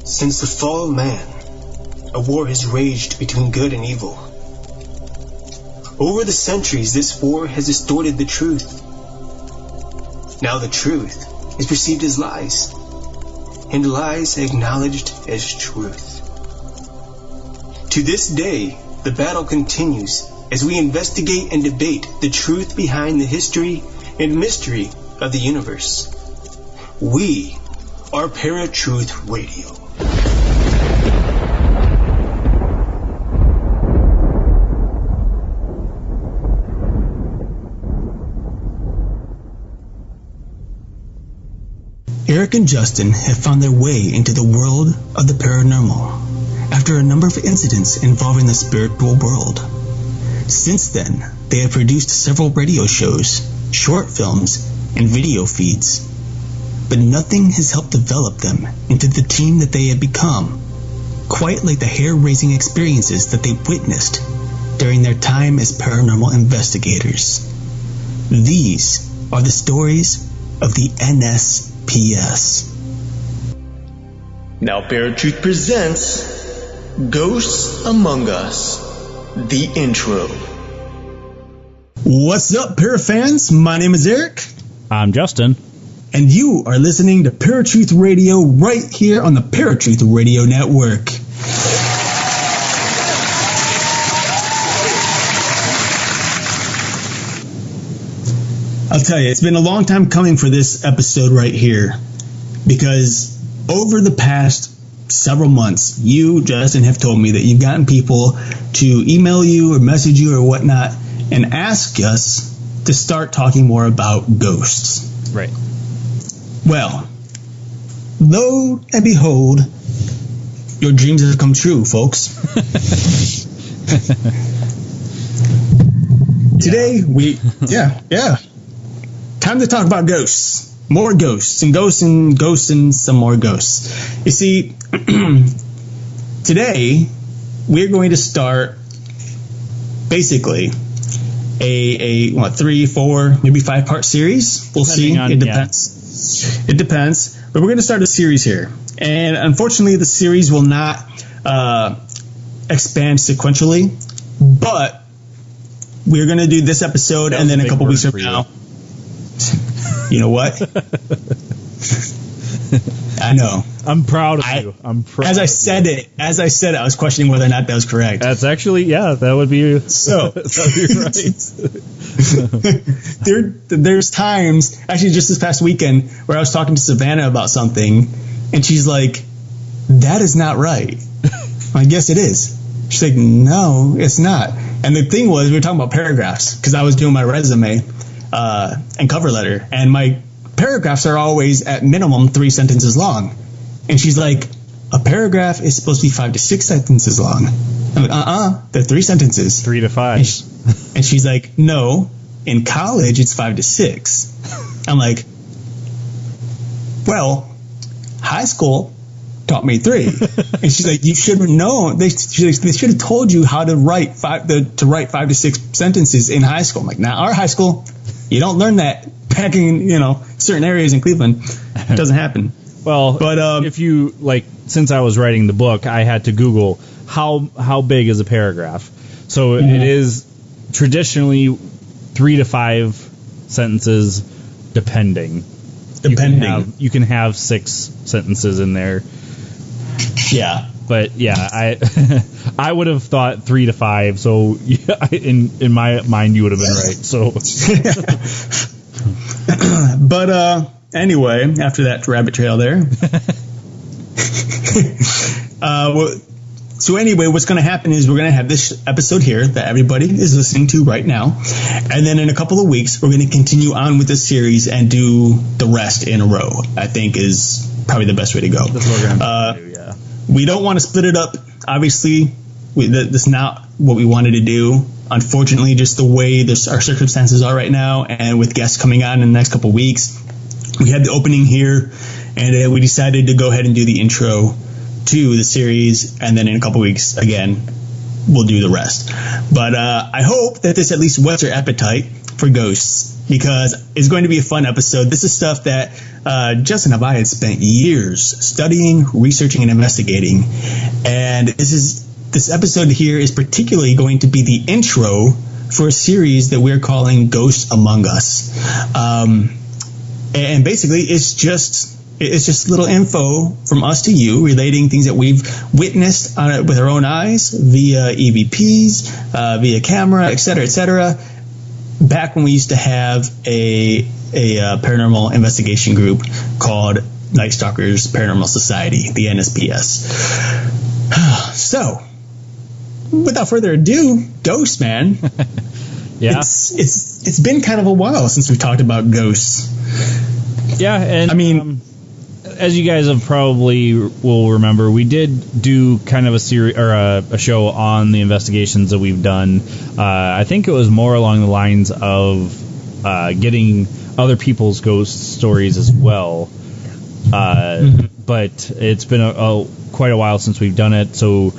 Since the fall of man, a war has raged between good and evil. Over the centuries, this war has distorted the truth. Now the truth is perceived as lies, and lies acknowledged as truth. To this day, the battle continues as we investigate and debate the truth behind the history and mystery of the universe. We are Paratruth Radio. Eric and Justin have found their way into the world of the paranormal after a number of incidents involving the spiritual world. Since then, they have produced several radio shows, short films, and video feeds. But nothing has helped develop them into the team that they have become, quite like the hair-raising experiences that they witnessed during their time as paranormal investigators. These are the stories of the NSPS. Now Paratruth presents Ghosts Among Us, the intro. What's up, Parafans? My name is Eric. I'm Justin. And you are listening to Paratruth Radio right here on the Paratruth Radio Network. I'll tell you, it's been a long time coming for this episode right here, because over the past several months, you, Justin, have told me that you've gotten people to email you or message you or whatnot and ask us to start talking more about ghosts. Right. Well, lo and behold, your dreams have come true, folks. Today, yeah. Time to talk about ghosts. More ghosts and ghosts and ghosts and some more ghosts. You see, today we're going to start basically a 3, 4, maybe 5-part series. We'll see. It depends. Yeah. It depends. But we're going to start a series here. And unfortunately, the series will not expand sequentially. But we're going to do this episode and then a couple weeks from now. You know what? I know. I'm proud of you. I'm proud. As I said, I was questioning whether or not that was correct. That's actually, that would be so. That would be right. There's times, actually, just this past weekend, where I was talking to Savannah about something, and she's like, "That is not right." I guess it is. She's like, "No, it's not." And the thing was, we were talking about paragraphs because I was doing my resume and cover letter, and my paragraphs are always at minimum 3 sentences long. And she's like, "A paragraph is supposed to be 5 to 6 sentences long." I'm like, they're 3 sentences. 3 to 5. And she's like, "No, in college it's 5 to 6. I'm like, "Well, high school taught me 3. And she's like, "You should have known. They should have told you how to write 5 to 6 sentences in high school." I'm like, "Now, our high school, you don't learn that back in certain areas in Cleveland. It doesn't happen." Well, but if you since I was writing the book, I had to Google how big is a paragraph. So it is traditionally 3 to 5 sentences, depending. You can have 6 sentences in there. Yeah. But I would have thought 3 to 5. So in my mind, you would have been right. So, but anyway, after that rabbit trail there. So anyway, what's going to happen is we're going to have this episode here that everybody is listening to right now. And then in a couple of weeks, we're going to continue on with this series and do the rest in a row, I think is probably the best way to go. That's what we're going to do, yeah. We don't want to split it up. Obviously, that's not what we wanted to do. Unfortunately, just the way our circumstances are right now, and with guests coming on in the next couple of weeks, we had the opening here, and we decided to go ahead and do the intro to the series, and then in a couple weeks, again, we'll do the rest. But I hope that this at least whets your appetite for ghosts. because it's going to be a fun episode. This is stuff that Justin and I had spent years studying, researching, and investigating. And this episode here is particularly going to be the intro for a series that we're calling Ghosts Among Us. And basically, it's just little info from us to you relating things that we've witnessed with our own eyes via EVPs, via camera, et cetera, back when we used to have a paranormal investigation group called Night Stalkers Paranormal Society, the NSPS. So, without further ado, Ghosts, man. Yeah. It's been kind of a while since we talked about ghosts. Yeah, and I mean, as you guys have probably will remember, we did do kind of a series or a show on the investigations that we've done. I think it was more along the lines of getting other people's ghost stories as well. But it's been quite a while since we've done it. So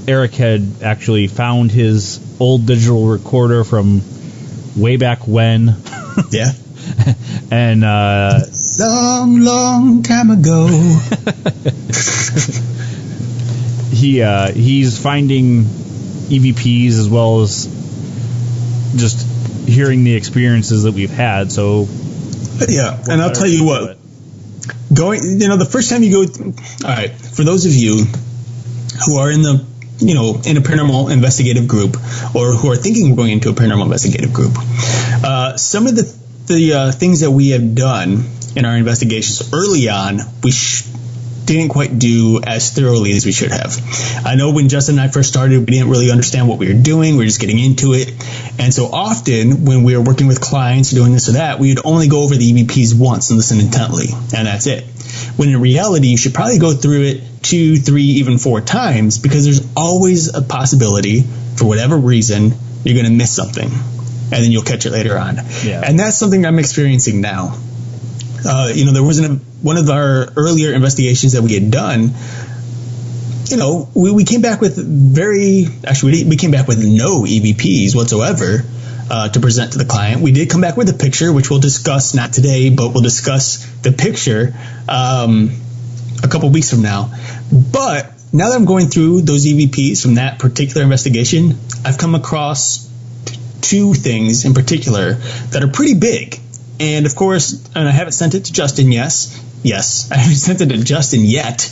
Eric had actually found his old digital recorder from way back when. Yeah. And long time ago. He's finding EVPs as well as just hearing the experiences that we've had. So yeah, and I'll tell you what. The first time you go, all right, for those of you who are in a paranormal investigative group, or who are thinking of going into a paranormal investigative group, some of the things that we have done in our investigations early on, we didn't quite do as thoroughly as we should have. I know when Justin and I first started, we didn't really understand what we were doing. We were just getting into it. And so often when we were working with clients doing this or that, we would only go over the EVPs once and listen intently, and that's it. When in reality, you should probably go through it 2, 3, even 4 times, because there's always a possibility, for whatever reason, you're going to miss something, and then you'll catch it later on. Yeah. And that's something I'm experiencing now. There wasn't one of our earlier investigations that we had done. We came back with we came back with no EVPs whatsoever to present to the client. We did come back with a picture, which we'll discuss, not today, but we'll discuss the picture a couple weeks from now. But now that I'm going through those EVPs from that particular investigation, I've come across 2 things in particular that are pretty big. And of course, and I haven't sent it to Justin. Yes, I haven't sent it to Justin yet.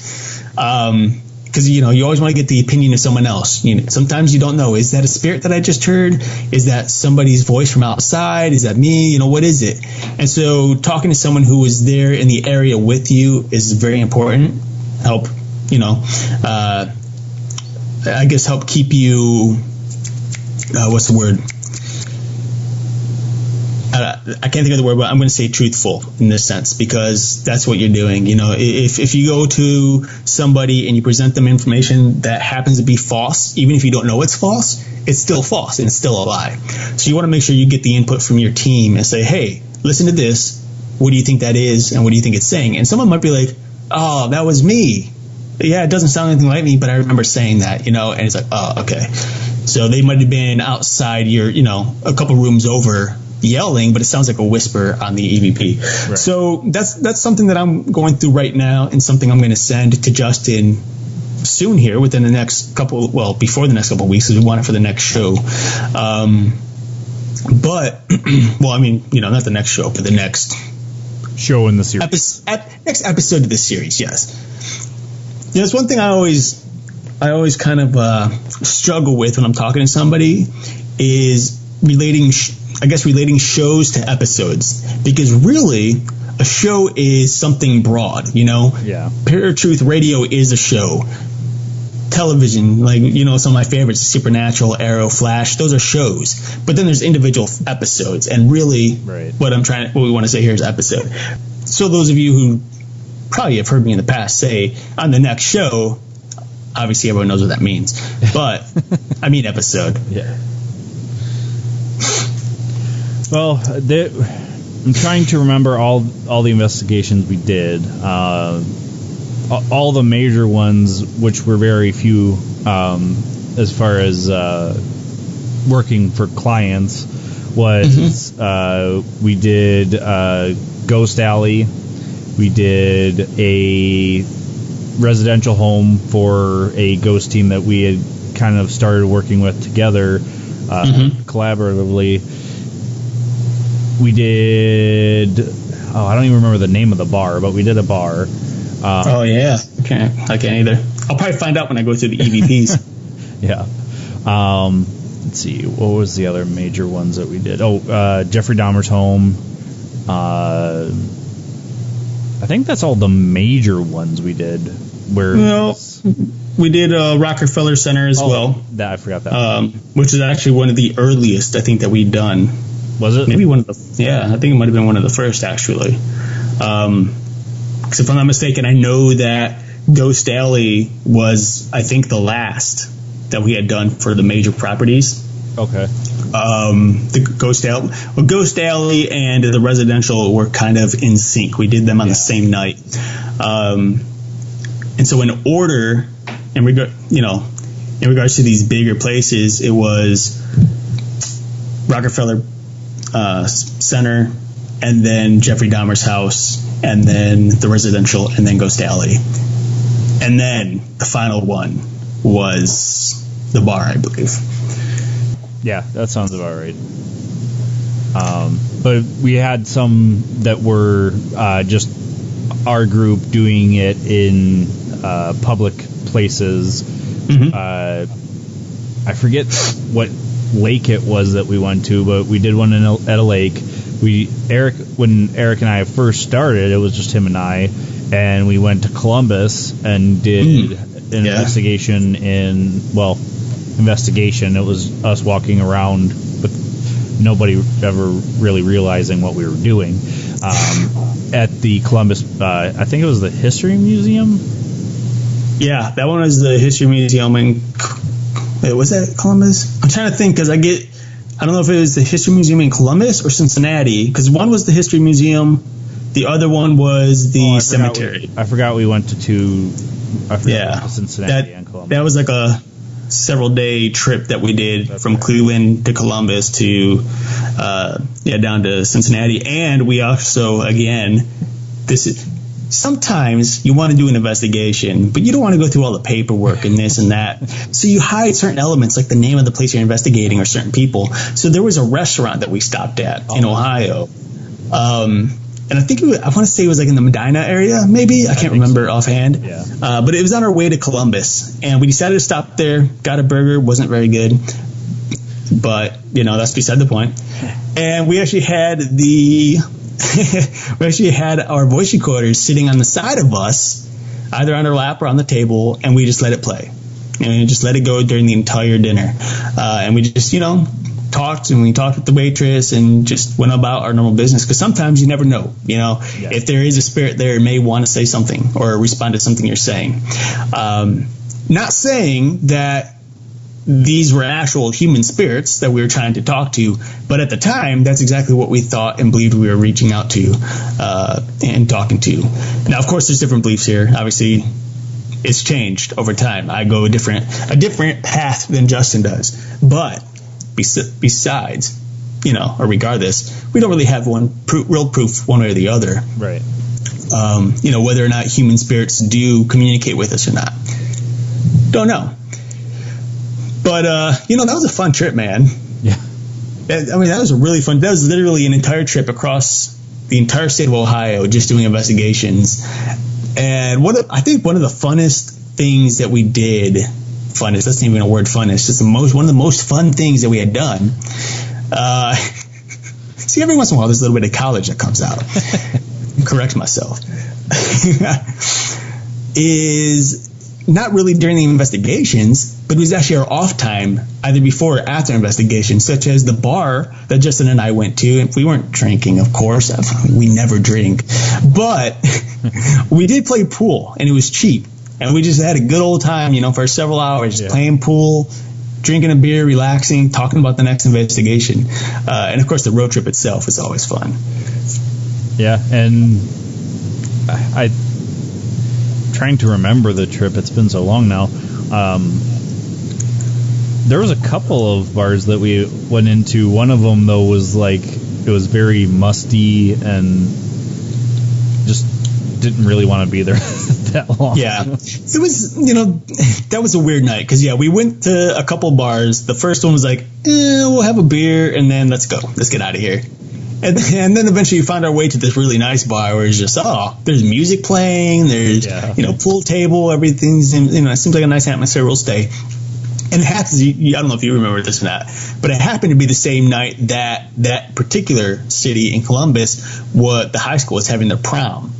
Because, you always want to get the opinion of someone else. Sometimes you don't know. Is that a spirit that I just heard? Is that somebody's voice from outside? Is that me? What is it? And so talking to someone who was there in the area with you is very important. Help keep you, what's the word? I can't think of the word, but I'm going to say truthful in this sense, because that's what you're doing. If you go to somebody and you present them information that happens to be false, even if you don't know it's false, it's still false and it's still a lie. So you want to make sure you get the input from your team and say, hey, listen to this. What do you think that is? And what do you think it's saying? And someone might be like, oh, that was me. Yeah, it doesn't sound anything like me, but I remember saying that, and it's like, oh, okay. So they might have been outside your, a couple rooms over, yelling, but it sounds like a whisper on the EVP. Right. So that's something that I'm going through right now, and something I'm going to send to Justin soon here within the next before the next couple of weeks, because we want it for the next show. But not the next show, but the next show in the series. Next episode of this series, yes. It's one thing I always kind of struggle with when I'm talking to somebody is relating shows to episodes, because really a show is something broad, Yeah. Paratruth Radio is a show. Television, some of my favorites, Supernatural, Arrow, Flash, those are shows. But then there's individual episodes, and really what we want to say here is episode. So those of you who probably have heard me in the past say on the next show, obviously everyone knows what that means, but I mean episode. Yeah. Well, I'm trying to remember all the investigations we did. All the major ones, which were very few as far as working for clients, was we did Ghost Alley. We did a residential home for a ghost team that we had kind of started working with together collaboratively. We did, I don't even remember the name of the bar, but we did a bar. Oh yeah, I can't either. I'll probably find out when I go through the EVPs. Yeah. Let's see, what was the other major ones that we did? Jeffrey Dahmer's home. I think that's all the major ones we did. We did Rockefeller Center as well. I forgot that. Which is actually one of the earliest I think that we'd done. Was it? Maybe one of the. Yeah, I think it might have been one of the first actually. Because if I'm not mistaken, I know that Ghost Alley was, I think, the last that we had done for the major properties. Okay. The Ghost Alley and the residential were kind of in sync. We did them on the same night. And so in order, in regards to these bigger places, it was Rockefeller Center, and then Jeffrey Dahmer's house, and then the residential, and then Ghost Alley. And then the final one was the bar, I believe. Yeah, that sounds about right. But we had some that were just our group doing it in public places. I forget what lake it was that we went to, but we did one at a lake. When Eric and I first started, it was just him and I, and we went to Columbus and did an investigation. It was us walking around with nobody ever really realizing what we were doing. At the Columbus, I think it was the History Museum. Yeah, that one was the History Museum was that Columbus? I'm trying to think because I don't know if it was the History Museum in Columbus or Cincinnati, because one was the History Museum, the other one was the cemetery. I forgot we went to two. Cincinnati and Columbus. That was like a several-day trip that we did from Cleveland to Columbus to down to Cincinnati. And we also, again, sometimes you want to do an investigation, but you don't want to go through all the paperwork and this and that. So you hide certain elements, like the name of the place you're investigating or certain people. So there was a restaurant that we stopped at in Ohio. And I think I want to say it was like in the Medina area, maybe. I can't remember offhand. Yeah. But it was on our way to Columbus. And we decided to stop there, got a burger, wasn't very good. But, that's beside the point. And we actually had our voice recorders sitting on the side of us, either on our lap or on the table, and we just let it play. And just let it go during the entire dinner. And we just, talked, and we talked with the waitress and just went about our normal business, because sometimes you never know, if there is a spirit there, it may want to say something or respond to something you're saying. Not saying that these were actual human spirits that we were trying to talk to, but at the time, that's exactly what we thought and believed we were reaching out to and talking to. Now, of course, there's different beliefs here. Obviously, it's changed over time. I go a different path than Justin does, but besides, or regardless, we don't really have real proof one way or the other. Right. Whether or not human spirits do communicate with us or not. Don't know. But, that was a fun trip, man. Yeah. That was a really fun. That was literally an entire trip across the entire state of Ohio just doing investigations. And I think one of the funnest things that we did, funnest, that's not even a word, funnest, just one of the most fun things that we had done. See, every once in a while, there's a little bit of college that comes out. Correct myself. Is not really during the investigations, but it was actually our off time, either before or after investigation, such as the bar that Justin and I went to. And we weren't drinking, of course. We never drink. But we did play pool, and it was cheap. And we just had a good old time, for several hours, just playing pool, drinking a beer, relaxing, talking about the next investigation. And, of course, the road trip itself is always fun. Yeah, and I'm trying to remember the trip. It's been so long now. There was a couple of bars that we went into. One of them, though, was like, it was very musty and just didn't really want to be there that long. Yeah. It was, that was a weird night because, we went to a couple bars. The first one was like, we'll have a beer and then let's go. Let's get out of here. And then eventually we found our way to this really nice bar where it's just, there's music playing, there's, pool table, everything's, it seems like a nice atmosphere. We'll stay. And it happens, I don't know if you remember this or not, but it happened to be the same night that particular city in Columbus, the high school was having their prom.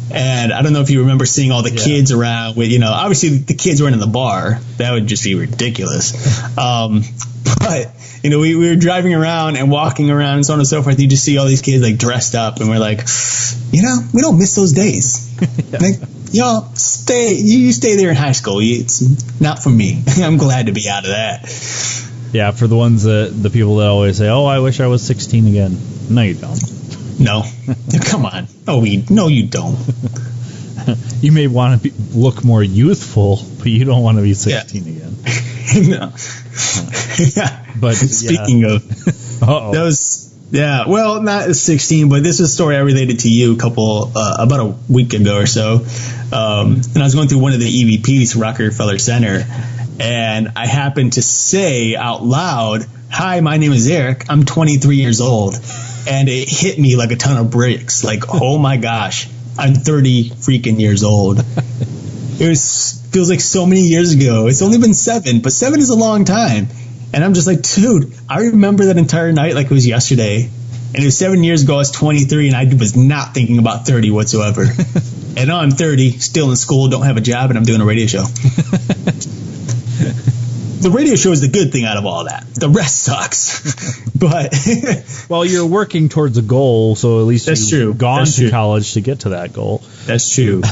And I don't know if you remember seeing all the kids around with, obviously the kids weren't in the bar. That would just be ridiculous. But, we were driving around and walking around and so on and so forth. You just see all these kids like dressed up and we're like, we don't miss those days. Like, y'all you stay there in high school. It's not for me. I'm glad to be out of that. Yeah, for the people that always say, I wish I was 16 again. No, you don't. No. Come on. No, you don't. You may want to look more youthful, but you don't want to be 16 again. No. Yeah. But speaking of, that was, well, not 16, but this was a story I related to you about a week ago or so. And I was going through one of the EVPs, Rockefeller Center, and I happened to say out loud, "Hi, my name is Eric. I'm 23 years old." And it hit me like a ton of bricks. Like, oh my gosh, I'm 30 freaking years old. Feels like so many years ago. It's only been 7, but 7 is a long time. And I'm just like, dude, I remember that entire night like it was yesterday. And it was 7 years ago, I was 23, and I was not thinking about 30 whatsoever. And now I'm 30, still in school, don't have a job, and I'm doing a radio show. The radio show is the good thing out of all that. The rest sucks. But well, you're working towards a goal, so at least you've gone to college to get to that goal. That's true.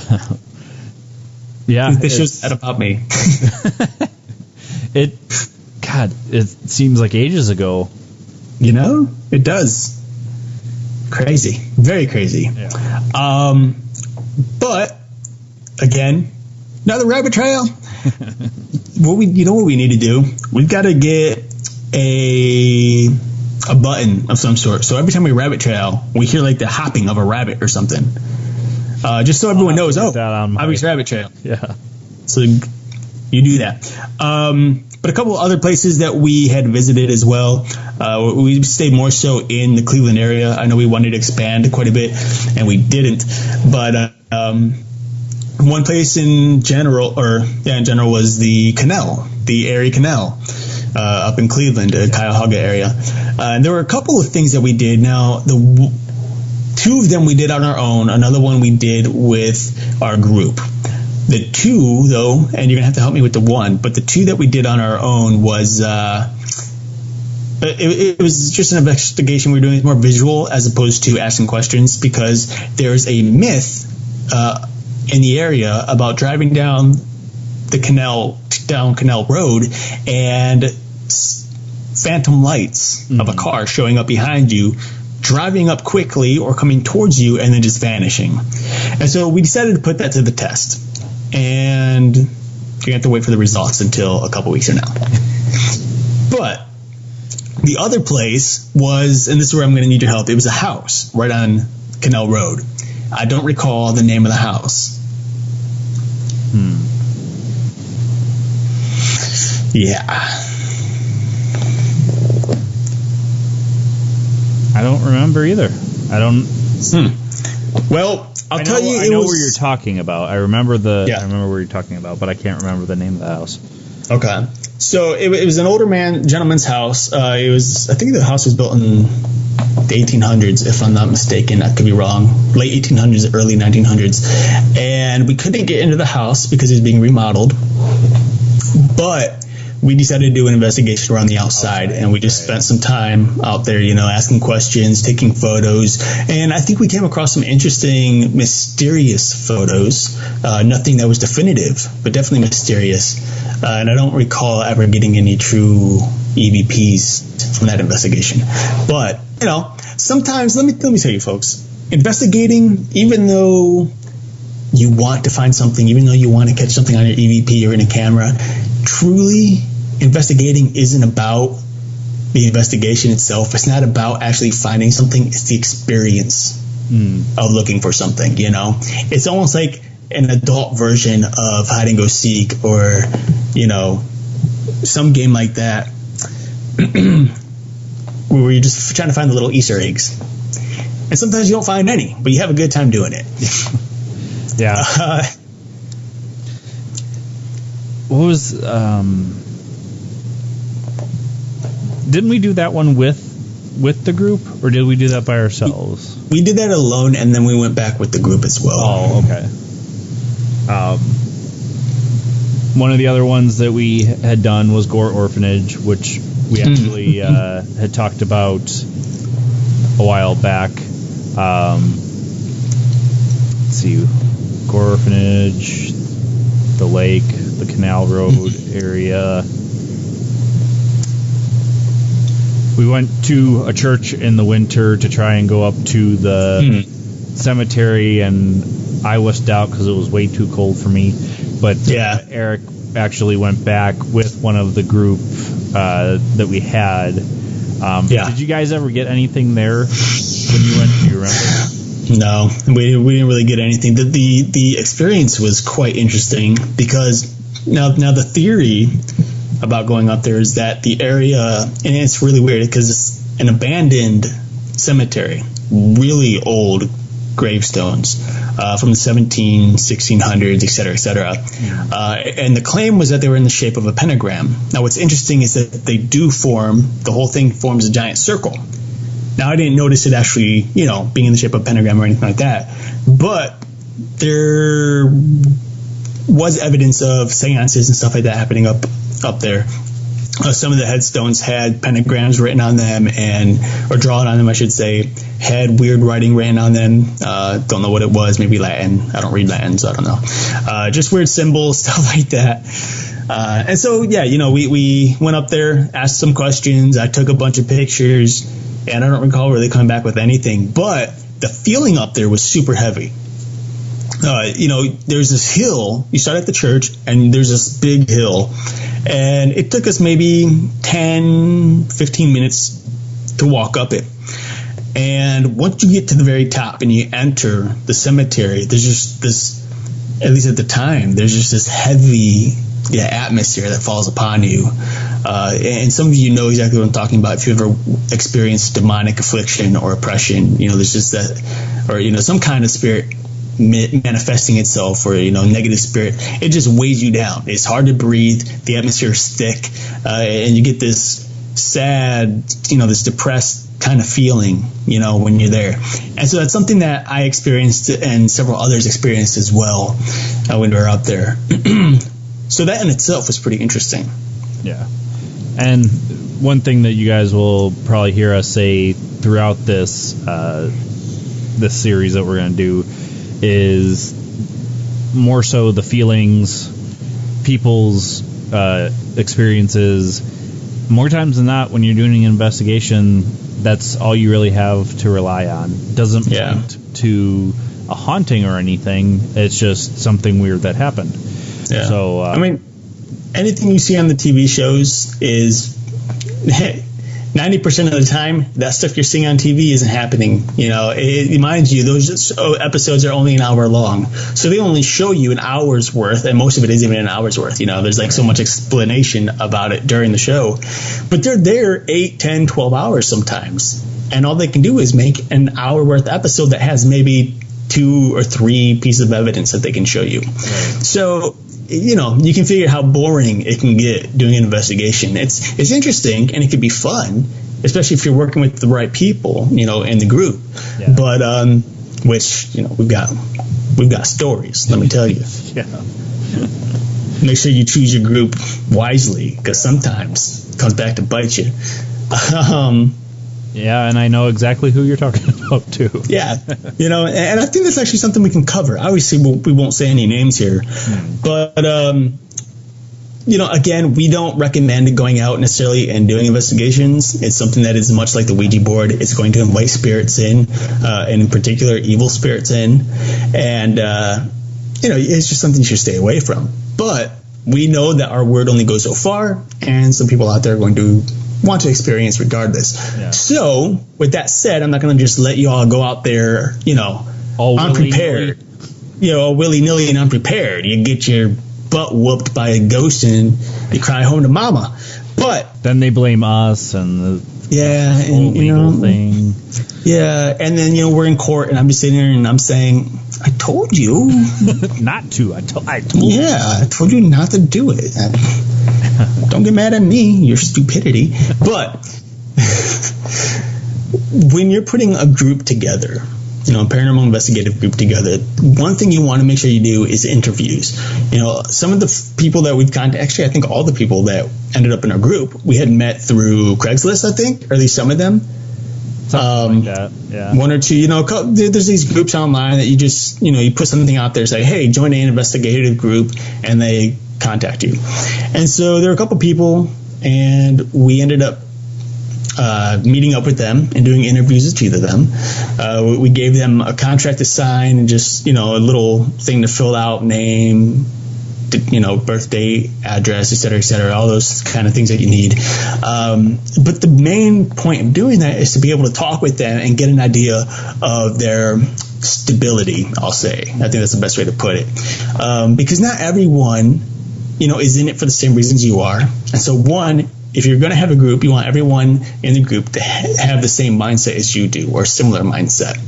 Yeah. This shows that about me. It seems like ages ago. It does. Crazy. Very crazy. Yeah. But, again, another rabbit trail. What we need to do? We've got to get a button of some sort. So every time we rabbit trail, we hear like the hopping of a rabbit or something. Just so everyone knows, Bobby's rabbit trail. Yeah. So you do that. But a couple of other places that we had visited as well. We stayed more so in the Cleveland area. I know we wanted to expand quite a bit, and we didn't. But one place in general was the canal, the Erie Canal, up in Cleveland, Cuyahoga area. And there were a couple of things that we did. Now, two of them we did on our own. Another one we did with our group. The two, though, and you're going to have to help me with the one, but the two that we did on our own was it was just an investigation we were doing. It's more visual as opposed to asking questions, because there's a myth in the area about driving down Canal Road and phantom lights of a car showing up behind you, driving up quickly or coming towards you, and then just vanishing. And so we decided to put that to the test. And you're going to have to wait for the results until a couple weeks from now. But the other place was, and this is where I'm going to need your help, it was a house right on Canal Road. I don't recall the name of the house. Yeah. I don't remember either. I don't. Well, I'll tell you. I know where you're talking about. I remember where you're talking about, but I can't remember the name of the house. Okay. So it was an older gentleman's house. I think the house was built in the 1800s, if I'm not mistaken. I could be wrong. Late 1800s, early 1900s. And we couldn't get into the house because it was being remodeled. But we decided to do an investigation around the outside, and we just spent some time out there, asking questions, taking photos. And I think we came across some interesting, mysterious photos. Nothing that was definitive, but definitely mysterious. And I don't recall ever getting any true EVPs from that investigation. But, sometimes, let me tell you folks, investigating, even though you want to find something, even though you want to catch something on your EVP or in a camera, truly investigating isn't about the investigation itself. It's not about actually finding something. It's the experience of looking for something, you know? It's almost like an adult version of hide and go seek, or, you know, some game like that where you're just trying to find the little Easter eggs. And sometimes you don't find any, but you have a good time doing it. Yeah. What was didn't we do that one with the group, or did we do that by ourselves? We did that alone, and then we went back with the group as well. Oh, okay. One of the other ones that we had done was Gore Orphanage, which we actually had talked about a while back. Let's see, Gore Orphanage, the lake, the Canal Road area. We went to a church in the winter to try and go up to the cemetery, and I wussed out because it was way too cold for me. But Eric actually went back with one of the group that we had. Did you guys ever get anything there when you went? Do you remember? No, we didn't really get anything. The experience was quite interesting, because now the theory about going up there is that the area, and it's really weird because it's an abandoned cemetery, really old gravestones from the 1600s, et cetera, et cetera. And the claim was that they were in the shape of a pentagram. Now, what's interesting is that they do the whole thing forms a giant circle. Now, I didn't notice it actually, you know, being in the shape of a pentagram or anything like that, but there was evidence of seances and stuff like that happening up there. Some of the headstones had pentagrams written on them, or drawn on them, I should say, had weird writing written on them. Don't know what it was, maybe Latin. I don't read Latin, so I don't know. Just weird symbols, stuff like that. And so, yeah, you know, we went up there, asked some questions. I took a bunch of pictures, and I don't recall really coming back with anything. But the feeling up there was super heavy. You know, there's this hill. You start at the church, and there's this big hill. And it took us maybe 10, 15 minutes to walk up it. And once you get to the very top and you enter the cemetery, there's just this, at least at the time, there's just this heavy atmosphere that falls upon you. And some of you know exactly what I'm talking about. If you've ever experienced demonic affliction or oppression, you know, there's just that, or, you know, some kind of spirit manifesting itself, or, you know, negative spirit, it just weighs you down. It's hard to breathe. The atmosphere is thick, and you get this sad, you know, this depressed kind of feeling, you know, when you're there. And so that's something that I experienced, and several others experienced as well when we were out there. So that in itself was pretty interesting. Yeah. And one thing that you guys will probably hear us say throughout this this series that we're going to do is more so the feelings, people's experiences. More times than not, when you're doing an investigation, that's all you really have to rely on. Doesn't point to a haunting or anything. It's just something weird that happened. Yeah. So I mean, anything you see on the TV shows is 90% of the time, that stuff you're seeing on TV isn't happening. You know, mind you, those episodes are only an hour long. So they only show you an hour's worth, and most of it isn't even an hour's worth. You know, there's like so much explanation about it during the show. But they're there 8, 10, 12 hours sometimes. And all they can do is make an hour worth episode that has maybe 2 or 3 pieces of evidence that they can show you. Right. So, you know, you can figure how boring it can get doing an investigation. It's interesting, and it can be fun, especially if you're working with the right people, you know, in the group. Yeah. But which, you know, we've got stories, let me tell you. Yeah. Make sure you choose your group wisely, because sometimes it comes back to bite you. Yeah, and I know exactly who you're talking about, too. Yeah, you know, and I think that's actually something we can cover. Obviously, we won't say any names here. But, you know, again, we don't recommend going out necessarily and doing investigations. It's something that is much like the Ouija board. It's going to invite spirits in, and in particular, evil spirits in. And, you know, it's just something you should stay away from. But we know that our word only goes so far, and some people out there are going to want to experience regardless. Yeah. So, with that said, I'm not going to just let you all go out there, all unprepared, willy-nilly and unprepared. You get your butt whooped by a ghost and you cry home to mama. But then they blame us and the whole legal thing. Yeah, and then we're in court, and I'm just sitting there and I'm saying, I told you not to. I told Yeah, I told you not to do it. Don't get mad at me, your stupidity. But when you're putting a group together, a paranormal investigative group together, one thing you want to make sure you do is interviews. Some of the people that we've contacted, actually, I think all the people that ended up in our group, we had met through Craigslist, I think, or at least some of them. Something like that, yeah. One or two, there's these groups online that you just, you put something out there, say, hey, join an investigative group, and they contact you. And so there were a couple people, and we ended up meeting up with them and doing interviews with two of them. We gave them a contract to sign and just, a little thing to fill out, name, birth date, address, et cetera, all those kind of things that you need. But the main point of doing that is to be able to talk with them and get an idea of their stability, I'll say. I think that's the best way to put it. Because not everyone, is in it for the same reasons you are. And so if you're going to have a group, you want everyone in the group to have the same mindset as you do, or similar mindset.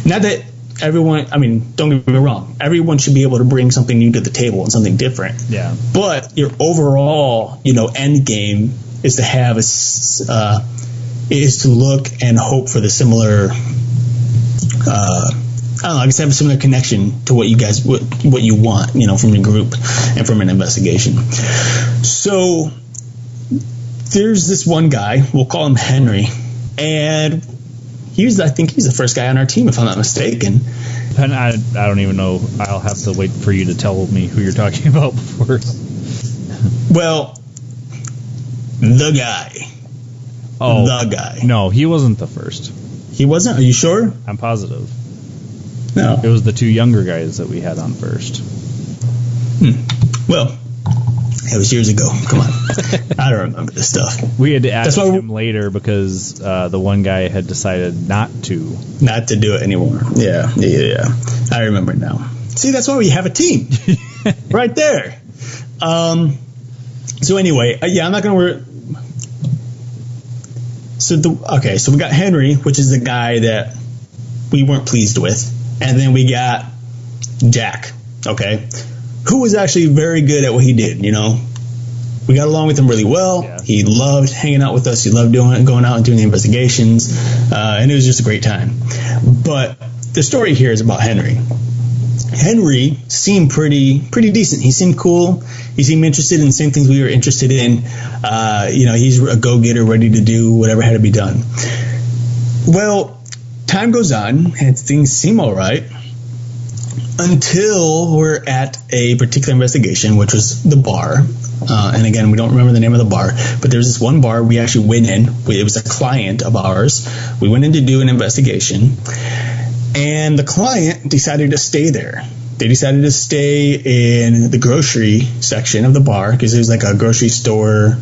Not that everyone, don't get me wrong, everyone should be able to bring something new to the table and something different. Yeah. But your overall, end game is to have is to look and hope for the similar, I guess have a similar connection to what you guys, what you want, from your group and from an investigation. So there's this one guy, we'll call him Henry, and I think he's the first guy on our team, if I'm not mistaken. And I don't even know. I'll have to wait for you to tell me who you're talking about first. Well, the guy. Oh, the guy. No, he wasn't the first. He wasn't? Are you sure? I'm positive. No. It was the two younger guys that we had on first. Well, it was years ago. Come on. I don't remember this stuff. We had to ask him later because the one guy had decided not to do it anymore. Yeah. I remember now. See, that's why we have a team. Right there. So anyway, I'm not going to So we got Henry, which is the guy that we weren't pleased with. And then we got Jack, okay, who was actually very good at what he did, We got along with him really well. Yeah. He loved hanging out with us. He loved going out and doing the investigations. And it was just a great time. But the story here is about Henry. Henry seemed pretty decent. He seemed cool. He seemed interested in the same things we were interested in. He's a go-getter, ready to do whatever had to be done. Well, time goes on, and things seem all right until we're at a particular investigation, which was the bar. And again, we don't remember the name of the bar, but there's this one bar we actually went in. It was a client of ours. We went in to do an investigation, and the client decided to stay there. They decided to stay in the grocery section of the bar because there's like a grocery store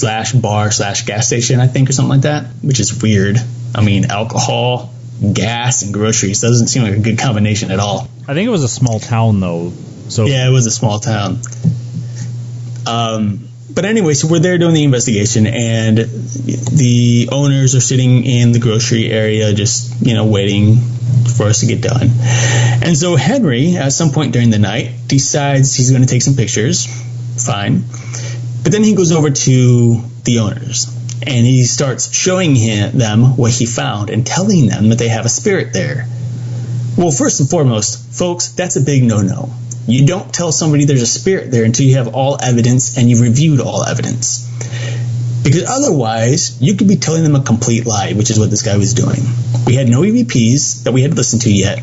/ bar / gas station, I think, or something like that, which is weird. Alcohol, gas, and groceries doesn't seem like a good combination at all. I think it was a small town, though. So yeah, it was a small town. But anyway, so we're there doing the investigation, and the owners are sitting in the grocery area just, waiting for us to get done. And so Henry, at some point during the night, decides he's going to take some pictures. Fine. But then he goes over to the owners, and he starts showing them what he found and telling them that they have a spirit there. Well, first and foremost, folks, that's a big no-no. You don't tell somebody there's a spirit there until you have all evidence and you've reviewed all evidence. Because otherwise, you could be telling them a complete lie, which is what this guy was doing. We had no EVPs that we had listened to yet.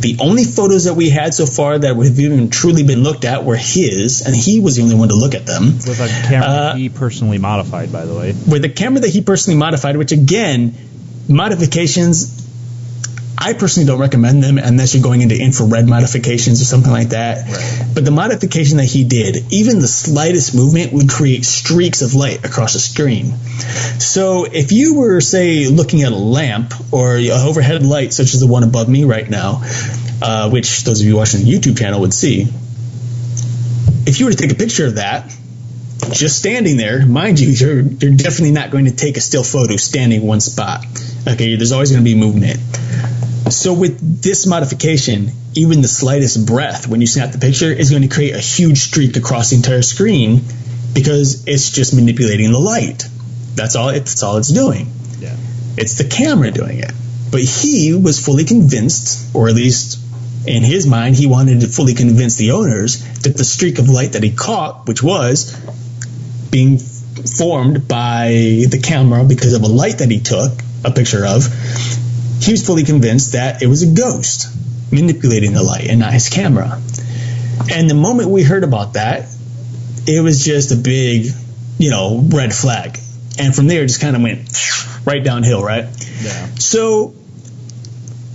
The only photos that we had so far that have even truly been looked at were his, and he was the only one to look at them. With a camera he personally modified, by the way. With a camera that he personally modified, which again, modifications, I personally don't recommend them unless you're going into infrared modifications or something like that. Right. But the modification that he did, even the slightest movement would create streaks of light across the screen. So if you were, say, looking at a lamp or an overhead light, such as the one above me right now, which those of you watching the YouTube channel would see, if you were to take a picture of that, just standing there, mind you, you're definitely not going to take a still photo standing in one spot. Okay, there's always going to be movement. So with this modification, even the slightest breath when you snap the picture is going to create a huge streak across the entire screen because it's just manipulating the light. That's all it's doing. Yeah. It's the camera doing it. But he was fully convinced, or at least in his mind, he wanted to fully convince the owners that the streak of light that he caught, which was being formed by the camera because of a light that he took a picture of, he was fully convinced that it was a ghost manipulating the light and not his camera. And the moment we heard about that, it was just a big, red flag. And from there, it just kind of went right downhill, right? Yeah. So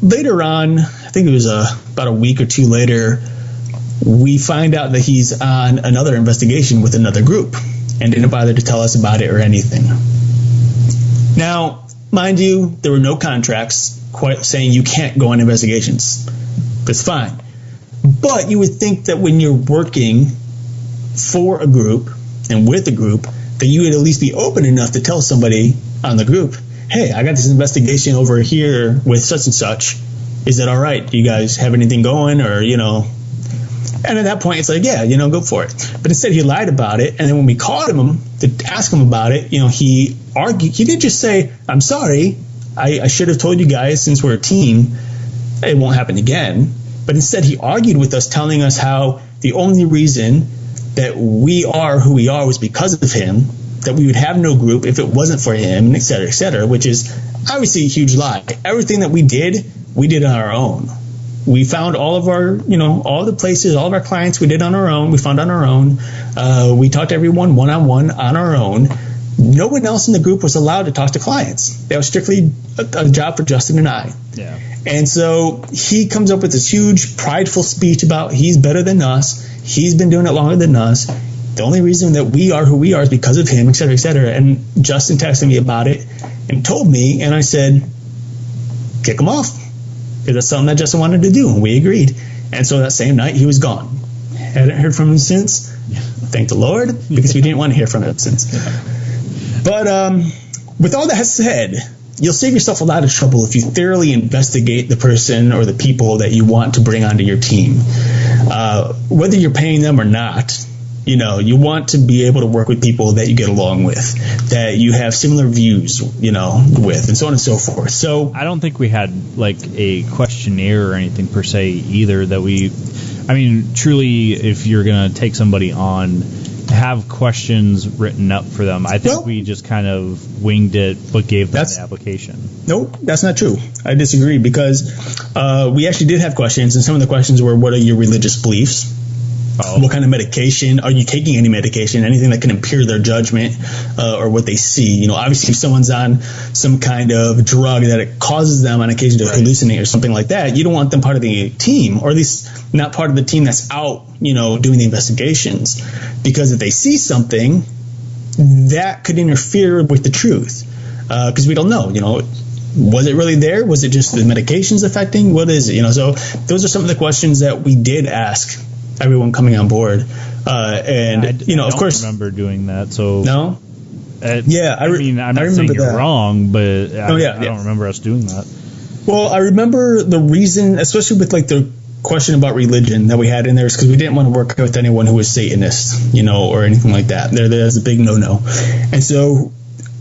later on, I think it was about a week or two later, we find out that he's on another investigation with another group and didn't bother to tell us about it or anything. Now, mind you, there were no contracts quite saying you can't go on investigations. That's fine. But you would think that when you're working for a group and with a group, that you would at least be open enough to tell somebody on the group, hey, I got this investigation over here with such and such. Is that all right? Do you guys have anything going? Or, And at that point, it's like, yeah, go for it. But instead, he lied about it. And then when we called him to ask him about it, he argued. He didn't just say, I'm sorry. I should have told you guys, since we're a team, it won't happen again. But instead, he argued with us, telling us how the only reason that we are who we are was because of him, that we would have no group if it wasn't for him, et cetera, which is obviously a huge lie. Everything that we did on our own. We found all of our, all the places, all of our clients we did on our own. We found on our own. We talked to everyone one-on-one on our own. No one else in the group was allowed to talk to clients. That was strictly a job for Justin and I. Yeah. And so he comes up with this huge prideful speech about he's better than us. He's been doing it longer than us. The only reason that we are who we are is because of him, et cetera, et cetera. And Justin texted me about it and told me, and I said, kick him off. Because that's something that Justin wanted to do, and we agreed. And so that same night, he was gone. Hadn't heard from him since. Thank the Lord, because we didn't want to hear from him since. But with all that said, you'll save yourself a lot of trouble if you thoroughly investigate the person or the people that you want to bring onto your team. Whether you're paying them or not, you want to be able to work with people that you get along with, that you have similar views, with, and so on and so forth. So I don't think we had like a questionnaire or anything per se either truly, if you're going to take somebody on, have questions written up for them. I think we just kind of winged it, but gave them the application. Nope, that's not true. I disagree, because we actually did have questions, and some of the questions were, what are your religious beliefs? What kind of medication? Are you taking any medication? Anything that can impair their judgment or what they see? Obviously, if someone's on some kind of drug that it causes them on occasion to hallucinate or something like that, you don't want them part of the team, or at least not part of the team that's out, doing the investigations. Because if they see something, that could interfere with the truth. Because we don't know, was it really there? Was it just the medications affecting? What is it? So those are some of the questions that we did ask everyone coming on board, I of course, remember doing that. So no, I'm not saying you're wrong, but I don't remember us doing that. Well, I remember the reason, especially with like the question about religion that we had in there, is because we didn't want to work with anyone who was Satanist, or anything like that. There's a big no-no, and so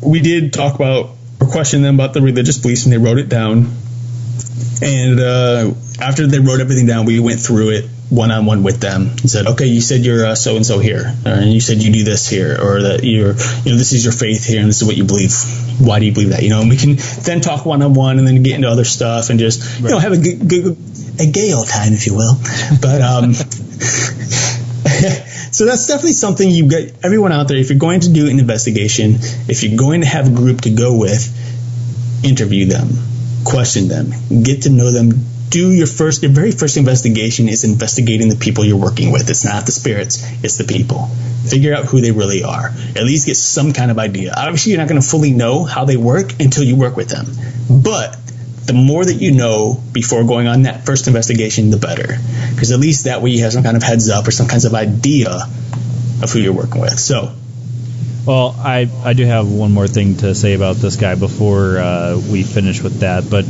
we did talk about or question them about the religious beliefs, and they wrote it down. And after they wrote everything down, we went through it one-on-one with them and said, okay, you said you're so-and-so here, and you said you do this here, or that you're, this is your faith here, and this is what you believe. Why do you believe that? And we can then talk one-on-one and then get into other stuff and just, have a gay old time, if you will. But so that's definitely something you get everyone out there. If you're going to do an investigation, if you're going to have a group to go with, interview them. question them, get to know them. Your very first investigation is investigating the people you're working with. It's not the spirits, it's the people. Figure out who they really are. At least get some kind of idea. Obviously, you're not going to fully know how they work until you work with them. But the more that you know before going on that first investigation, the better. Because at least that way you have some kind of heads up or some kinds of idea of who you're working with. So, well, I do have one more thing to say about this guy before we finish with that. But,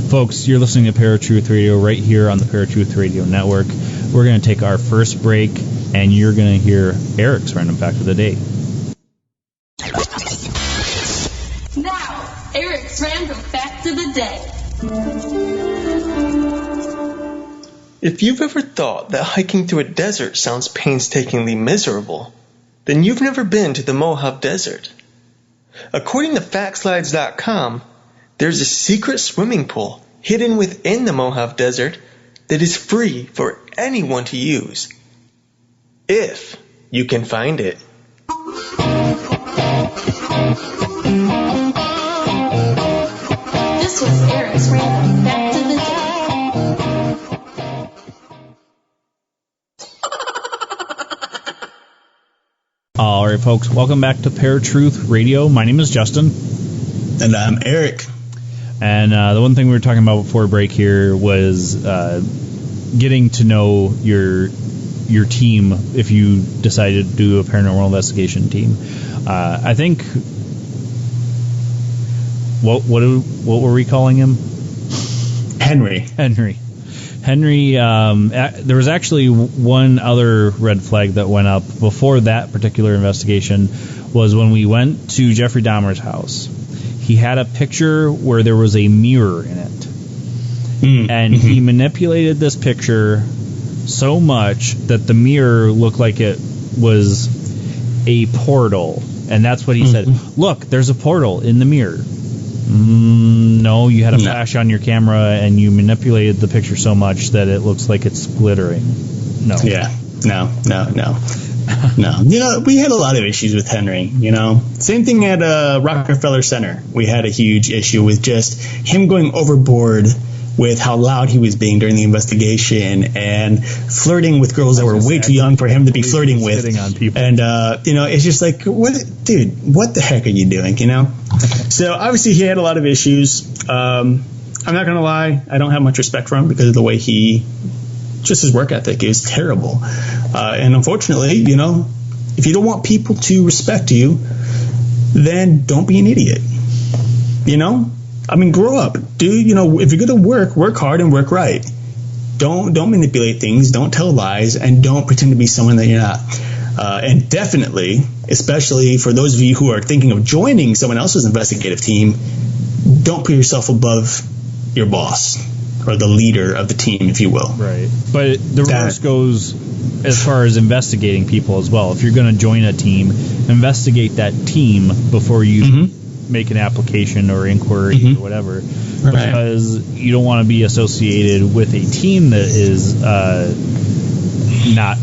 folks, you're listening to Paratruth Radio right here on the Paratruth Radio Network. We're going to take our first break, and you're going to hear Eric's random fact of the day. Now, Eric's random fact of the day. If you've ever thought that hiking through a desert sounds painstakingly miserable, then you've never been to the Mojave Desert. According to FactSlides.com, there's a secret swimming pool hidden within the Mojave Desert that is free for anyone to use, if you can find it. This was Eric's random fact of the day. All right, folks, welcome back to Paratruth Radio. My name is Justin. And I'm Eric. And the one thing we were talking about before break here was getting to know your team if you decided to do a paranormal investigation team. I think what were we calling him? Henry. There was actually one other red flag that went up before that particular investigation was when we went to Jeffrey Dahmer's house. He had a picture where there was a mirror in it. And he manipulated this picture so much that the mirror looked like it was a portal. And that's what he said. Look, there's a portal in the mirror. No, you had a flash on your camera and you manipulated the picture so much that it looks like it's splittering. No. Yeah. No. You know, we had a lot of issues with Henry, you know. Same thing at Rockefeller Center. We had a huge issue with just him going overboard with how loud he was being during the investigation and flirting with girls that were way too young for him to be flirting with. On people. And, you know, it's just like, what the heck are you doing, you know? So, obviously, he had a lot of issues. I'm not going to lie. I don't have much respect for him because of the way just his work ethic is terrible. And unfortunately, you know, if you don't want people to respect you, then don't be an idiot. You know? I mean, grow up. You know, if you're going to work hard and work right. Don't manipulate things. Don't tell lies. And don't pretend to be someone that you're not. And definitely, especially for those of you who are thinking of joining someone else's investigative team, don't put yourself above your boss or the leader of the team, if you will. Right. But the reverse goes as far as investigating people as well. If you're going to join a team, investigate that team before you make an application or inquiry or whatever, because you don't want to be associated with a team that is not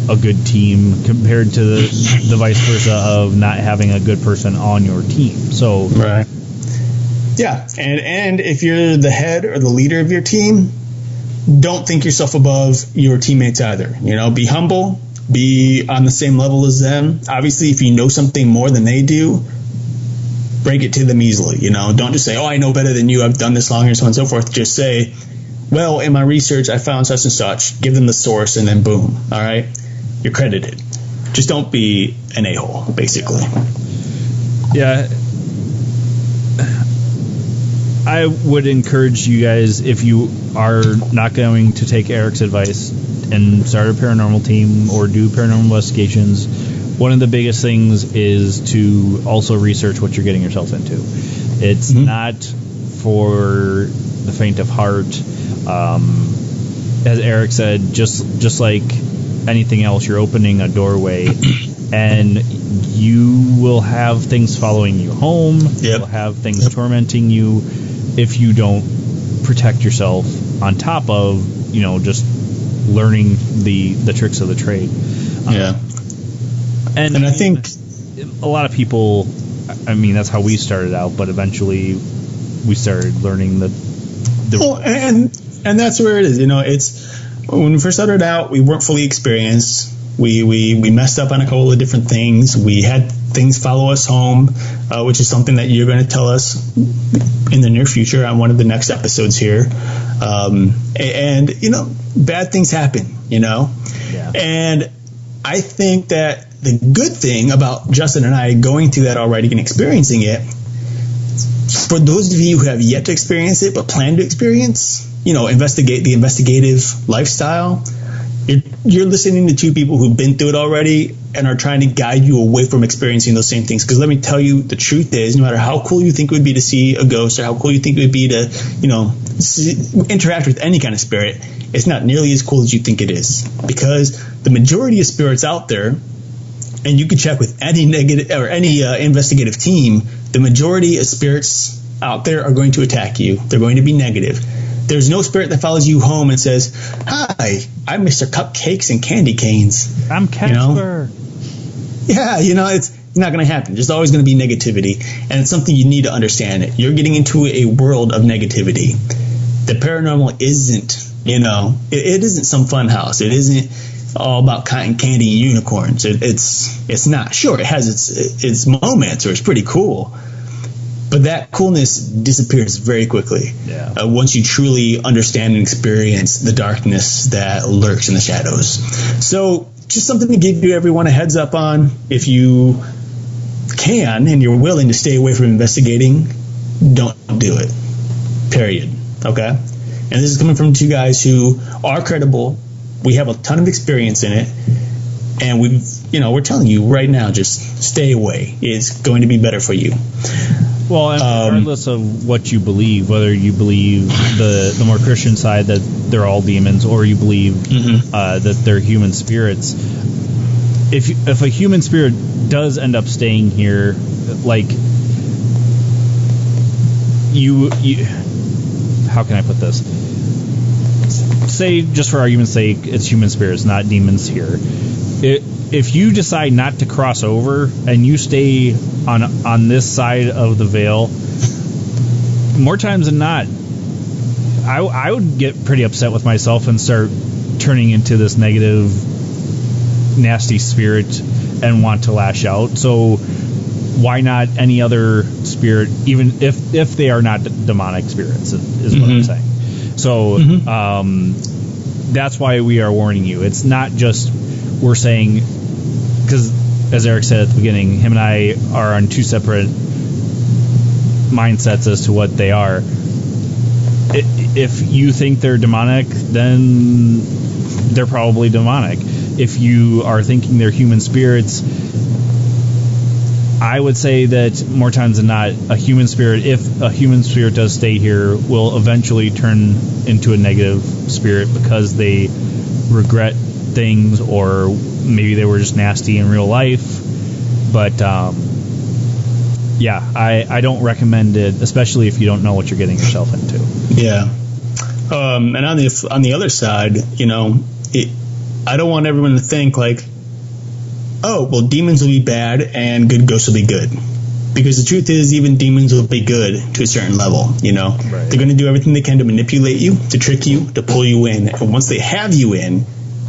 a good team compared to the vice versa of not having a good person on your team. So yeah, and if you're the head or the leader of your team, don't think yourself above your teammates either. You know, be humble, be on the same level as them. Obviously, if you know something more than they do, break it to them easily. You know, don't just say, oh, I know better than you, I've done this longer, so on and so forth. Just say, well, in my research, I found such and such. Give them the source, and then boom. All right? You're credited. Just don't be an a-hole, basically. Yeah. I would encourage you guys, if you are not going to take Eric's advice and start a paranormal team or do paranormal investigations, one of the biggest things is to also research what you're getting yourself into. It's not for the faint of heart. As Eric said, just like anything else, you're opening a doorway, and you will have things following you home. You'll have things tormenting you if you don't protect yourself, on top of, you know, just learning the tricks of the trade. And I think a lot of people, I mean, that's how we started out, but eventually we started learning the and that's where it is. It's when we first started out, we weren't fully experienced. We messed up on a couple of different things. We had things follow us home, which is something that you're going to tell us in the near future on one of the next episodes here. And bad things happen, Yeah. And I think that the good thing about Justin and I going through that already and experiencing it, for those of you who have yet to experience it but plan to experience, investigate the investigative lifestyle, you're listening to two people who've been through it already and are trying to guide you away from experiencing those same things. Because let me tell you, the truth is, no matter how cool you think it would be to see a ghost or how cool you think it would be to, interact with any kind of spirit, it's not nearly as cool as you think it is. Because the majority of spirits out there, and you can check with any negative or any investigative team, the majority of spirits out there are going to attack you. They're going to be negative. There's no spirit that follows you home and says, "Hi, I'm Mr. Cupcakes and Candy Canes. I'm Casper." Yeah, it's not going to happen. There's always going to be negativity, and it's something you need to understand. You're getting into a world of negativity. The paranormal isn't, it isn't some fun house. It isn't all about cotton candy and unicorns. It's not. Sure, it has its moments, or it's pretty cool. But that coolness disappears very quickly once you truly understand and experience the darkness that lurks in the shadows. So just something to give you everyone a heads up on. If you can and you're willing to stay away from investigating, don't do it. Period. Okay? And this is coming from two guys who are credible. We have a ton of experience in it. And we're telling you right now, just stay away. It's going to be better for you. Well, and regardless of what you believe, whether you believe the more Christian side that they're all demons, or you believe that they're human spirits, if a human spirit does end up staying here, like you how can I put this? Say, just for argument's sake, it's human spirits, not demons here. If you decide not to cross over and you stay on this side of the veil, more times than not, I would get pretty upset with myself and start turning into this negative, nasty spirit and want to lash out. So why not any other spirit, even if they are not demonic spirits, is what I'm saying. So that's why we are warning you. It's not just we're saying, because as Eric said at the beginning, him and I are on two separate mindsets as to what they are. If you think they're demonic, then they're probably demonic. If you are thinking they're human spirits, I would say that more times than not, a human spirit, if a human spirit does stay here, will eventually turn into a negative spirit because they regret things, or maybe they were just nasty in real life. But I don't recommend it, especially if you don't know what you're getting yourself into. Yeah. And on the other side, I don't want everyone to think like, oh, well, demons will be bad and good ghosts will be good. Because the truth is, even demons will be good to a certain level, Right. They're going to do everything they can to manipulate you, to trick you, to pull you in. And once they have you in,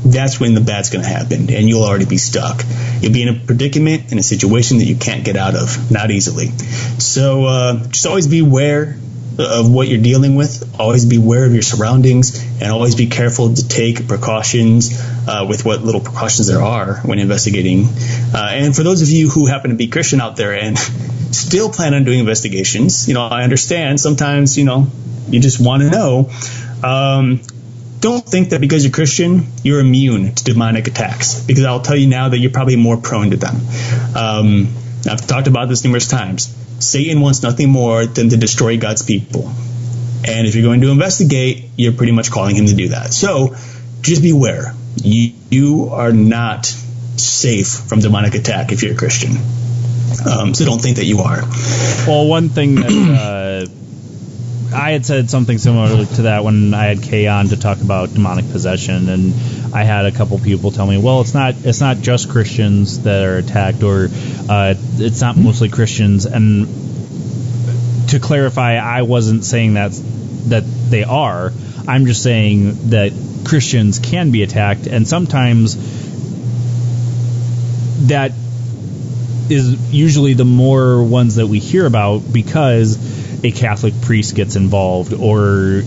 that's when the bad's going to happen, and you'll already be stuck. You'll be in a predicament, in a situation that you can't get out of, not easily. So just always be aware of what you're dealing with. Always be aware of your surroundings, and always be careful to take precautions with what little precautions there are when investigating. And for those of you who happen to be Christian out there and still plan on doing investigations, I understand sometimes, you just want to know. Don't think that because you're Christian, you're immune to demonic attacks, because I'll tell you now that you're probably more prone to them. I've talked about this numerous times. Satan wants nothing more than to destroy God's people. And if you're going to investigate, you're pretty much calling him to do that. So just beware. You are not safe from demonic attack if you're a Christian. So don't think that you are. Well, one thing that I had said something similar to that when I had Kay on to talk about demonic possession, and I had a couple people tell me, well, it's not just Christians that are attacked, or it's not mostly Christians. And to clarify, I wasn't saying that they are. I'm just saying that Christians can be attacked, and sometimes that is usually the more ones that we hear about because a Catholic priest gets involved, or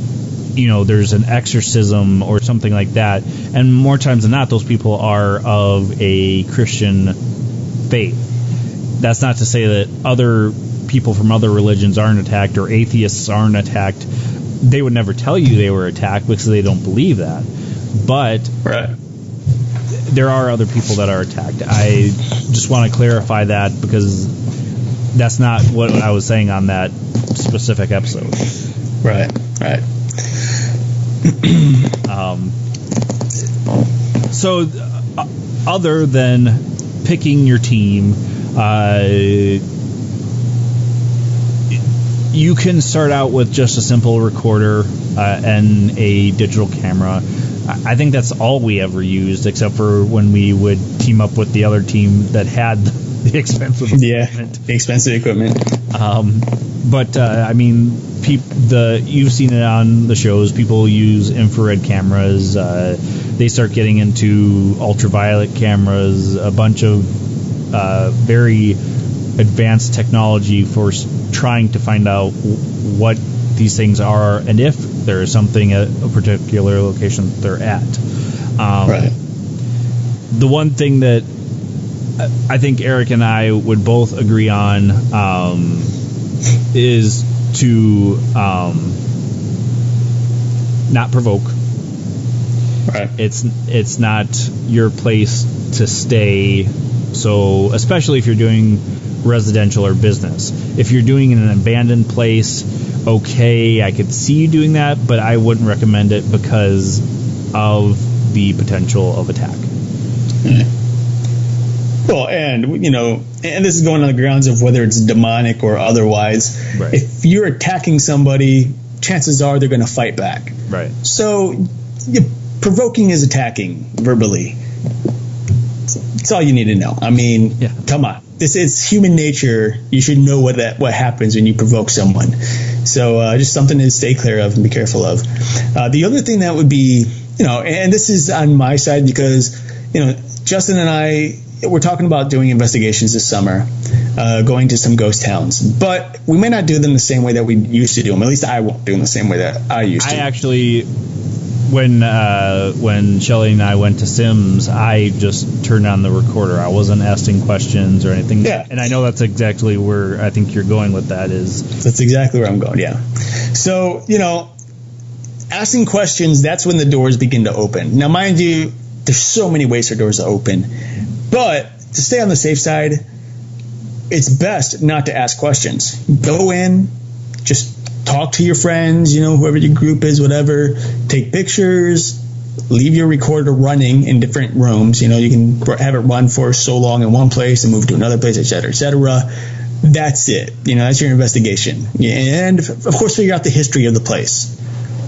there's an exorcism or something like that. And more times than not, those people are of a Christian faith. That's not to say that other people from other religions aren't attacked or atheists aren't attacked. They would never tell you they were attacked because they don't believe that. But there are other people that are attacked. I just want to clarify that because that's not what I was saying on that specific episode. Right. So, other than picking your team, you can start out with just a simple recorder and a digital camera. I think that's all we ever used, except for when we would team up with the other team that had the expensive equipment. Yeah, the expensive equipment. But I mean, you've seen it on the shows. People use infrared cameras. They start getting into ultraviolet cameras. A bunch of very advanced technology for trying to find out what these things are and if there is something at a particular location that they're at. The one thing that I think Eric and I would both agree on is to not provoke. Right. It's not your place to stay. So especially if you're doing residential or business. If you're doing in an abandoned place, okay, I could see you doing that, but I wouldn't recommend it because of the potential of attack. Well, and and this is going on the grounds of whether it's demonic or otherwise. Right. If you're attacking somebody, chances are they're going to fight back. Right. So, provoking is attacking verbally. That's all you need to know. I mean, Come on. This is human nature. You should know what happens when you provoke someone. So just something to stay clear of and be careful of. The other thing that would be, and this is on my side because, Justin and I, we're talking about doing investigations this summer, going to some ghost towns. But we may not do them the same way that we used to do them. At least I won't do them the same way that I used to. I actually... When Shelley and I went to Sims, I just turned on the recorder. I wasn't asking questions or anything. Yeah. And I know that's exactly where I think you're going with that is. That's exactly where I'm going, yeah. So, asking questions, that's when the doors begin to open. Now, mind you, there's so many ways for doors to open. But to stay on the safe side, it's best not to ask questions. Go in, just talk to your friends, whoever your group is, whatever. Take pictures. Leave your recorder running in different rooms. You can have it run for so long in one place and move to another place, et cetera, et cetera. That's it. That's your investigation. And, of course, figure out the history of the place.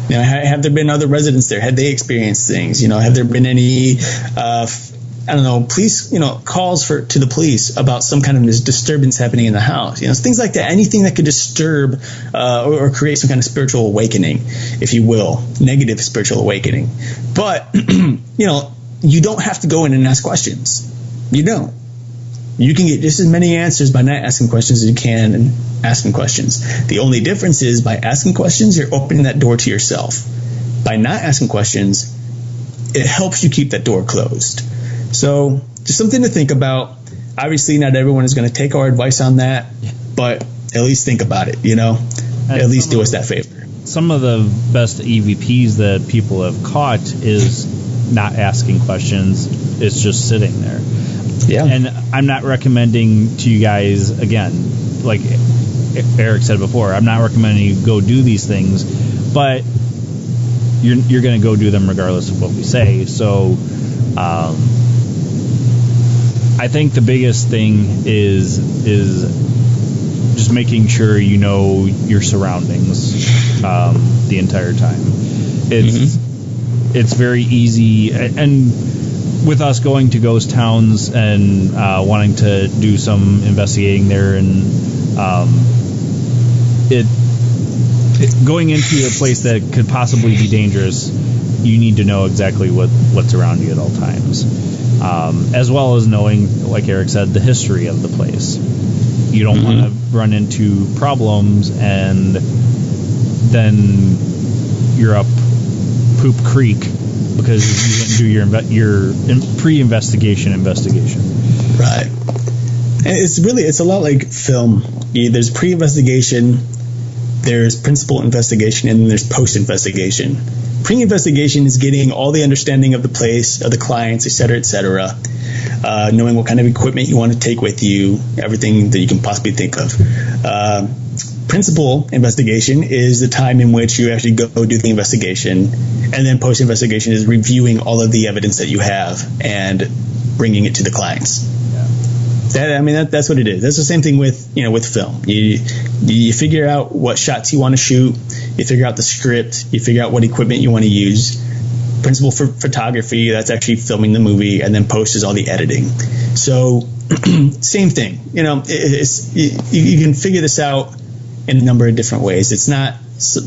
Have there been other residents there? Had they experienced things? Have there been any police, calls to the police about some kind of disturbance happening in the house, things like that. Anything that could disturb or create some kind of spiritual awakening, if you will, negative spiritual awakening. But, you don't have to go in and ask questions. You don't. You can get just as many answers by not asking questions as you can and asking questions. The only difference is by asking questions, you're opening that door to yourself. By not asking questions, it helps you keep that door closed. So just something to think about. Obviously, not everyone is going to take our advice on that, but at least think about it, At least do us that favor. Some of the best EVPs that people have caught is not asking questions. It's just sitting there. Yeah. And I'm not recommending to you guys, again, like Eric said before, I'm not recommending you go do these things, but you're going to go do them regardless of what we say. So, I think the biggest thing is just making sure you know your surroundings the entire time. It's very easy, and with us going to ghost towns and wanting to do some investigating there, and going into a place that could possibly be dangerous, you need to know exactly what's around you at all times, as well as knowing, like Eric said, the history of the place. You don't want to run into problems and then you're up poop creek because you didn't do your pre-investigation. Right. And it's a lot like film. There's pre-investigation, there's principal investigation, and then there's post-investigation. Pre-investigation is getting all the understanding of the place, of the clients, et cetera, knowing what kind of equipment you want to take with you, everything that you can possibly think of. Principal investigation is the time in which you actually go do the investigation, and then post-investigation is reviewing all of the evidence that you have and bringing it to the clients. That's what it is. That's the same thing with film. You figure out what shots you want to shoot. You figure out the script. You figure out what equipment you want to use. Principal for photography, that's actually filming the movie, and then post is all the editing. So same thing. You can figure this out in a number of different ways. It's not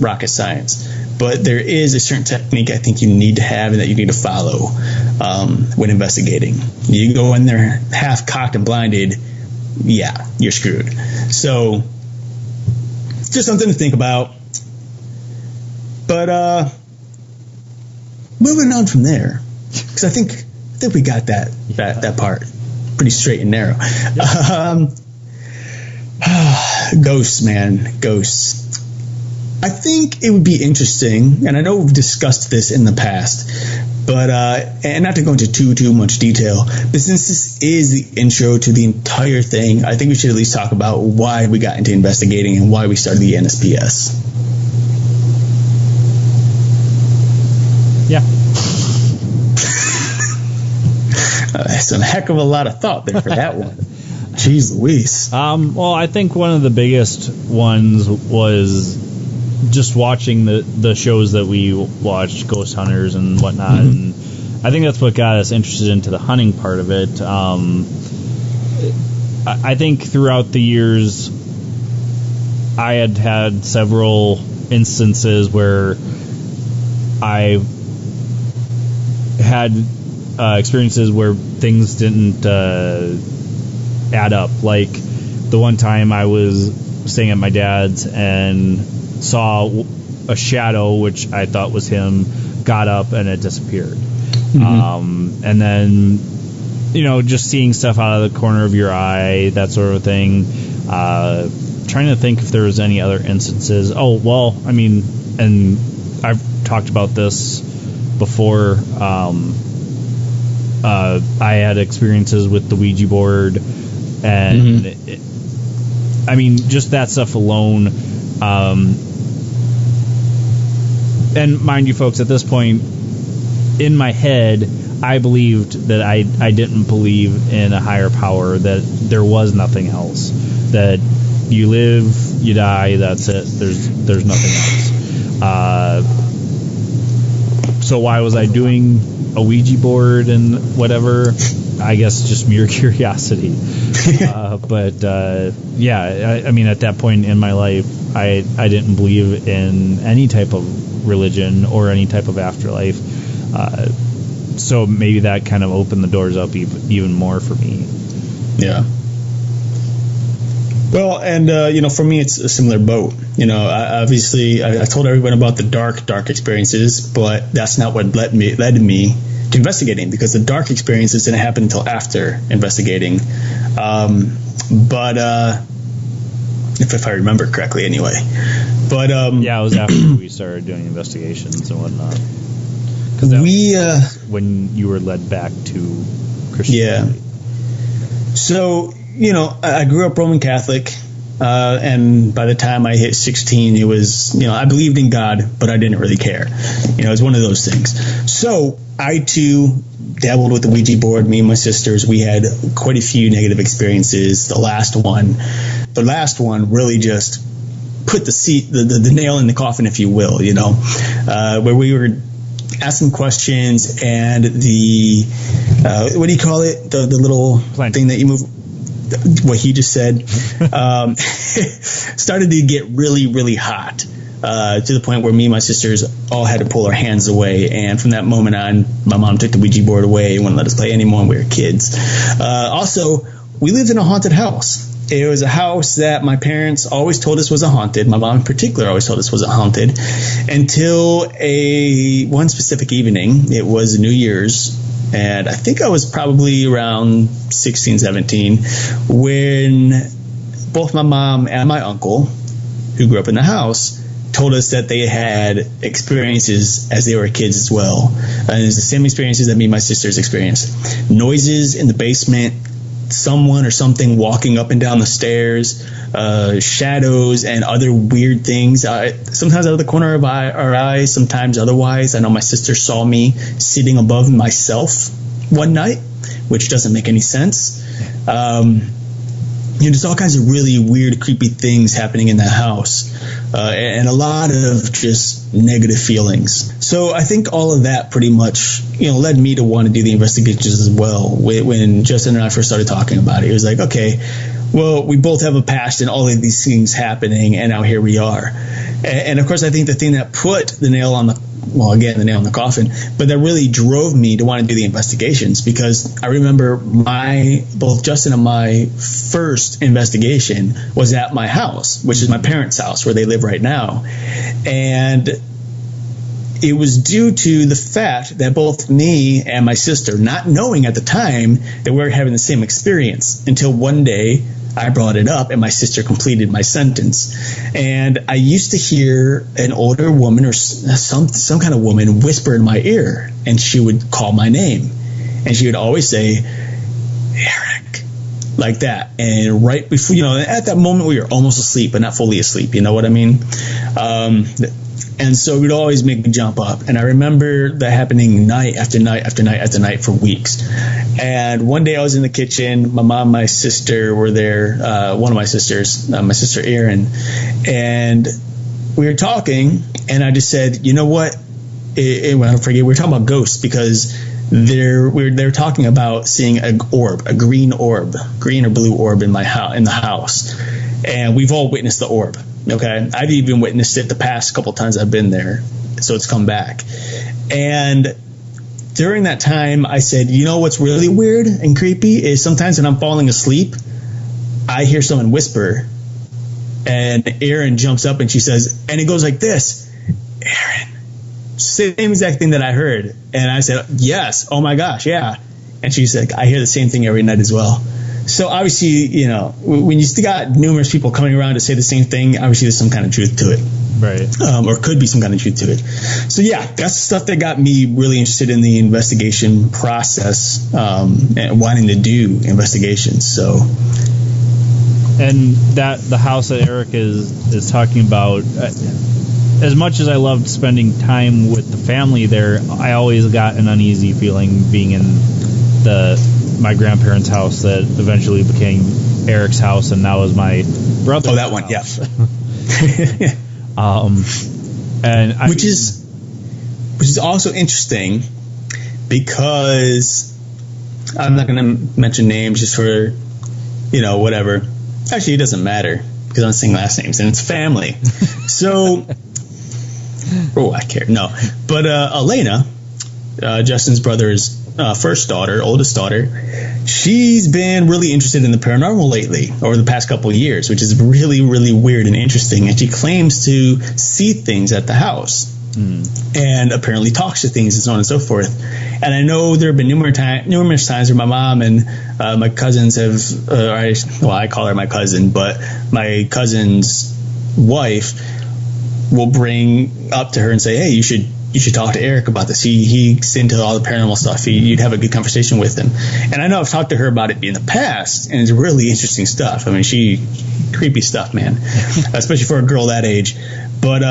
rocket science, but there is a certain technique I think you need to have and that you need to follow when investigating. You go in there half cocked and blinded, you're screwed. So just something to think about. But moving on from there, because I think we got that part pretty straight and narrow. Ghosts, man, ghosts. I think it would be interesting, and I know we've discussed this in the past, but and not to go into too much detail, but since this is the intro to the entire thing, I think we should at least talk about why we got into investigating and why we started the NSPS. Yeah. Some heck of a lot of thought there for that one. Jeez Louise. Well, I think one of the biggest ones was just watching the shows that we watched, Ghost Hunters and whatnot, and I think that's what got us interested into the hunting part of it. I think throughout the years, I had several instances where I had experiences where things didn't add up. Like the one time I was staying at my dad's and saw a shadow, which I thought was him, got up and it disappeared. And then, just seeing stuff out of the corner of your eye, that sort of thing. Trying to think if there was any other instances. Oh, well, and I've talked about this before. I had experiences with the Ouija board, and just that stuff alone. And mind you, folks, at this point, in my head, I believed that I didn't believe in a higher power, that there was nothing else, that you live, you die, that's it. There's nothing else. So why was I doing a Ouija board and whatever? I guess just mere curiosity. But at that point in my life, I didn't believe in any type of religion or any type of afterlife. So maybe that kind of opened the doors up even more for me. Yeah. Well, and for me, it's a similar boat. I told everyone about the dark experiences, but that's not what led me to investigating, because the dark experiences didn't happen until after investigating. But if I remember correctly, anyway. But it was after we started doing investigations and whatnot. Because that was when you were led back to Christianity. Yeah. So, I grew up Roman Catholic, and by the time I hit 16, it was, I believed in God, but I didn't really care. It was one of those things. So I, too, dabbled with the Ouija board. Me and my sisters, we had quite a few negative experiences. The last one really just put the nail in the coffin, if you will, where we were asking questions, and the what do you call it? The little Plant. thing that you move. what he just said, started to get really, really hot. To the point where me and my sisters all had to pull our hands away. And from that moment on, my mom took the Ouija board away and wouldn't let us play anymore when we were kids. Also, we lived in a haunted house. It was a house that my parents always told us was a haunted. My mom in particular always told us was a haunted until one specific evening. It was New Year's. And I think I was probably around 16, 17 when both my mom and my uncle, who grew up in the house, told us that they had experiences as they were kids as well. And it's the same experiences that me and my sisters experienced. Noises in the basement, someone or something walking up and down the stairs, shadows and other weird things. Sometimes out of the corner of our eyes, sometimes otherwise. I know my sister saw me sitting above myself one night, which doesn't make any sense. There's all kinds of really weird, creepy things happening in the house, and a lot of just negative feelings. So I think all of that pretty much, led me to want to do the investigations as well. When Justin and I first started talking about it, it was like, okay, well, we both have a past and all of these things happening, and now here we are. And of course, I think the thing that put the nail in the coffin, but that really drove me to want to do the investigations, because I remember both Justin and my first investigation was at my house, which is my parents' house where they live right now. And it was due to the fact that both me and my sister, not knowing at the time that we were having the same experience, until one day I brought it up and my sister completed my sentence. And I used to hear an older woman or some kind of woman whisper in my ear, and she would call my name, and she would always say, Eric, like that. And right before, at that moment we were almost asleep, but not fully asleep. You know what I mean? And so it would always make me jump up. And I remember that happening night after night after night after night for weeks. And one day I was in the kitchen. My mom and my sister were there. One of my sisters, my sister Erin. And we were talking, and I just said, you know what? I forget. We were talking about ghosts, because they're talking about seeing a green or blue orb in the house. And we've all witnessed the orb. Okay, I've even witnessed it the past couple times I've been there, so it's come back. And during that time, I said, what's really weird and creepy is sometimes when I'm falling asleep, I hear someone whisper, and Erin jumps up and she says, and it goes like this, Erin, same exact thing that I heard. And I said, yes, oh my gosh, yeah. And she's like, I hear the same thing every night as well. So obviously, when you still got numerous people coming around to say the same thing, obviously there's some kind of truth to it. Right. Or could be some kind of truth to it. So yeah, that's the stuff that got me really interested in the investigation process, and wanting to do investigations. So. And the house that Eric is talking about, as much as I loved spending time with the family there, I always got an uneasy feeling being in my grandparents' house that eventually became Eric's house, and now is my brother's. Oh, that one, house. Yeah. And which is also interesting, because I'm not going to mention names just for whatever. Actually, it doesn't matter, because I'm saying last names and it's family. So, I care. No, but Elena, Justin's brother's oldest daughter, she's been really interested in the paranormal lately, over the past couple of years, which is really, really weird and interesting. And she claims to see things at the house, and apparently talks to things and so on and so forth. And I know there have been numerous times where my mom and my cousins have, I call her my cousin, but my cousin's wife will bring up to her and say, hey, you should talk to Eric about this. He's into all the paranormal stuff. You'd have a good conversation with him. And I know I've talked to her about it in the past, and it's really interesting stuff. I mean, creepy stuff, man, especially for a girl that age. But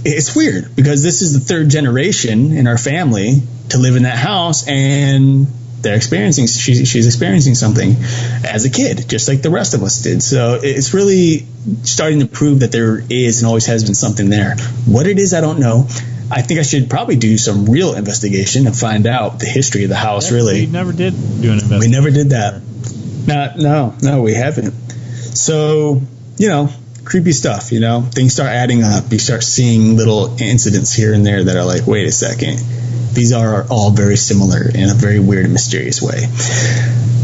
it's weird, because this is the third generation in our family to live in that house, and she's experiencing something as a kid, just like the rest of us did. So it's really starting to prove that there is and always has been something there. What it is, I don't know. I think I should probably do some real investigation and find out the history of the house. Really, we never did do an investigation. We never did that. No, we haven't. So, creepy stuff, things start adding up. You start seeing little incidents here and there that are like, wait a second. These are all very similar in a very weird and mysterious way.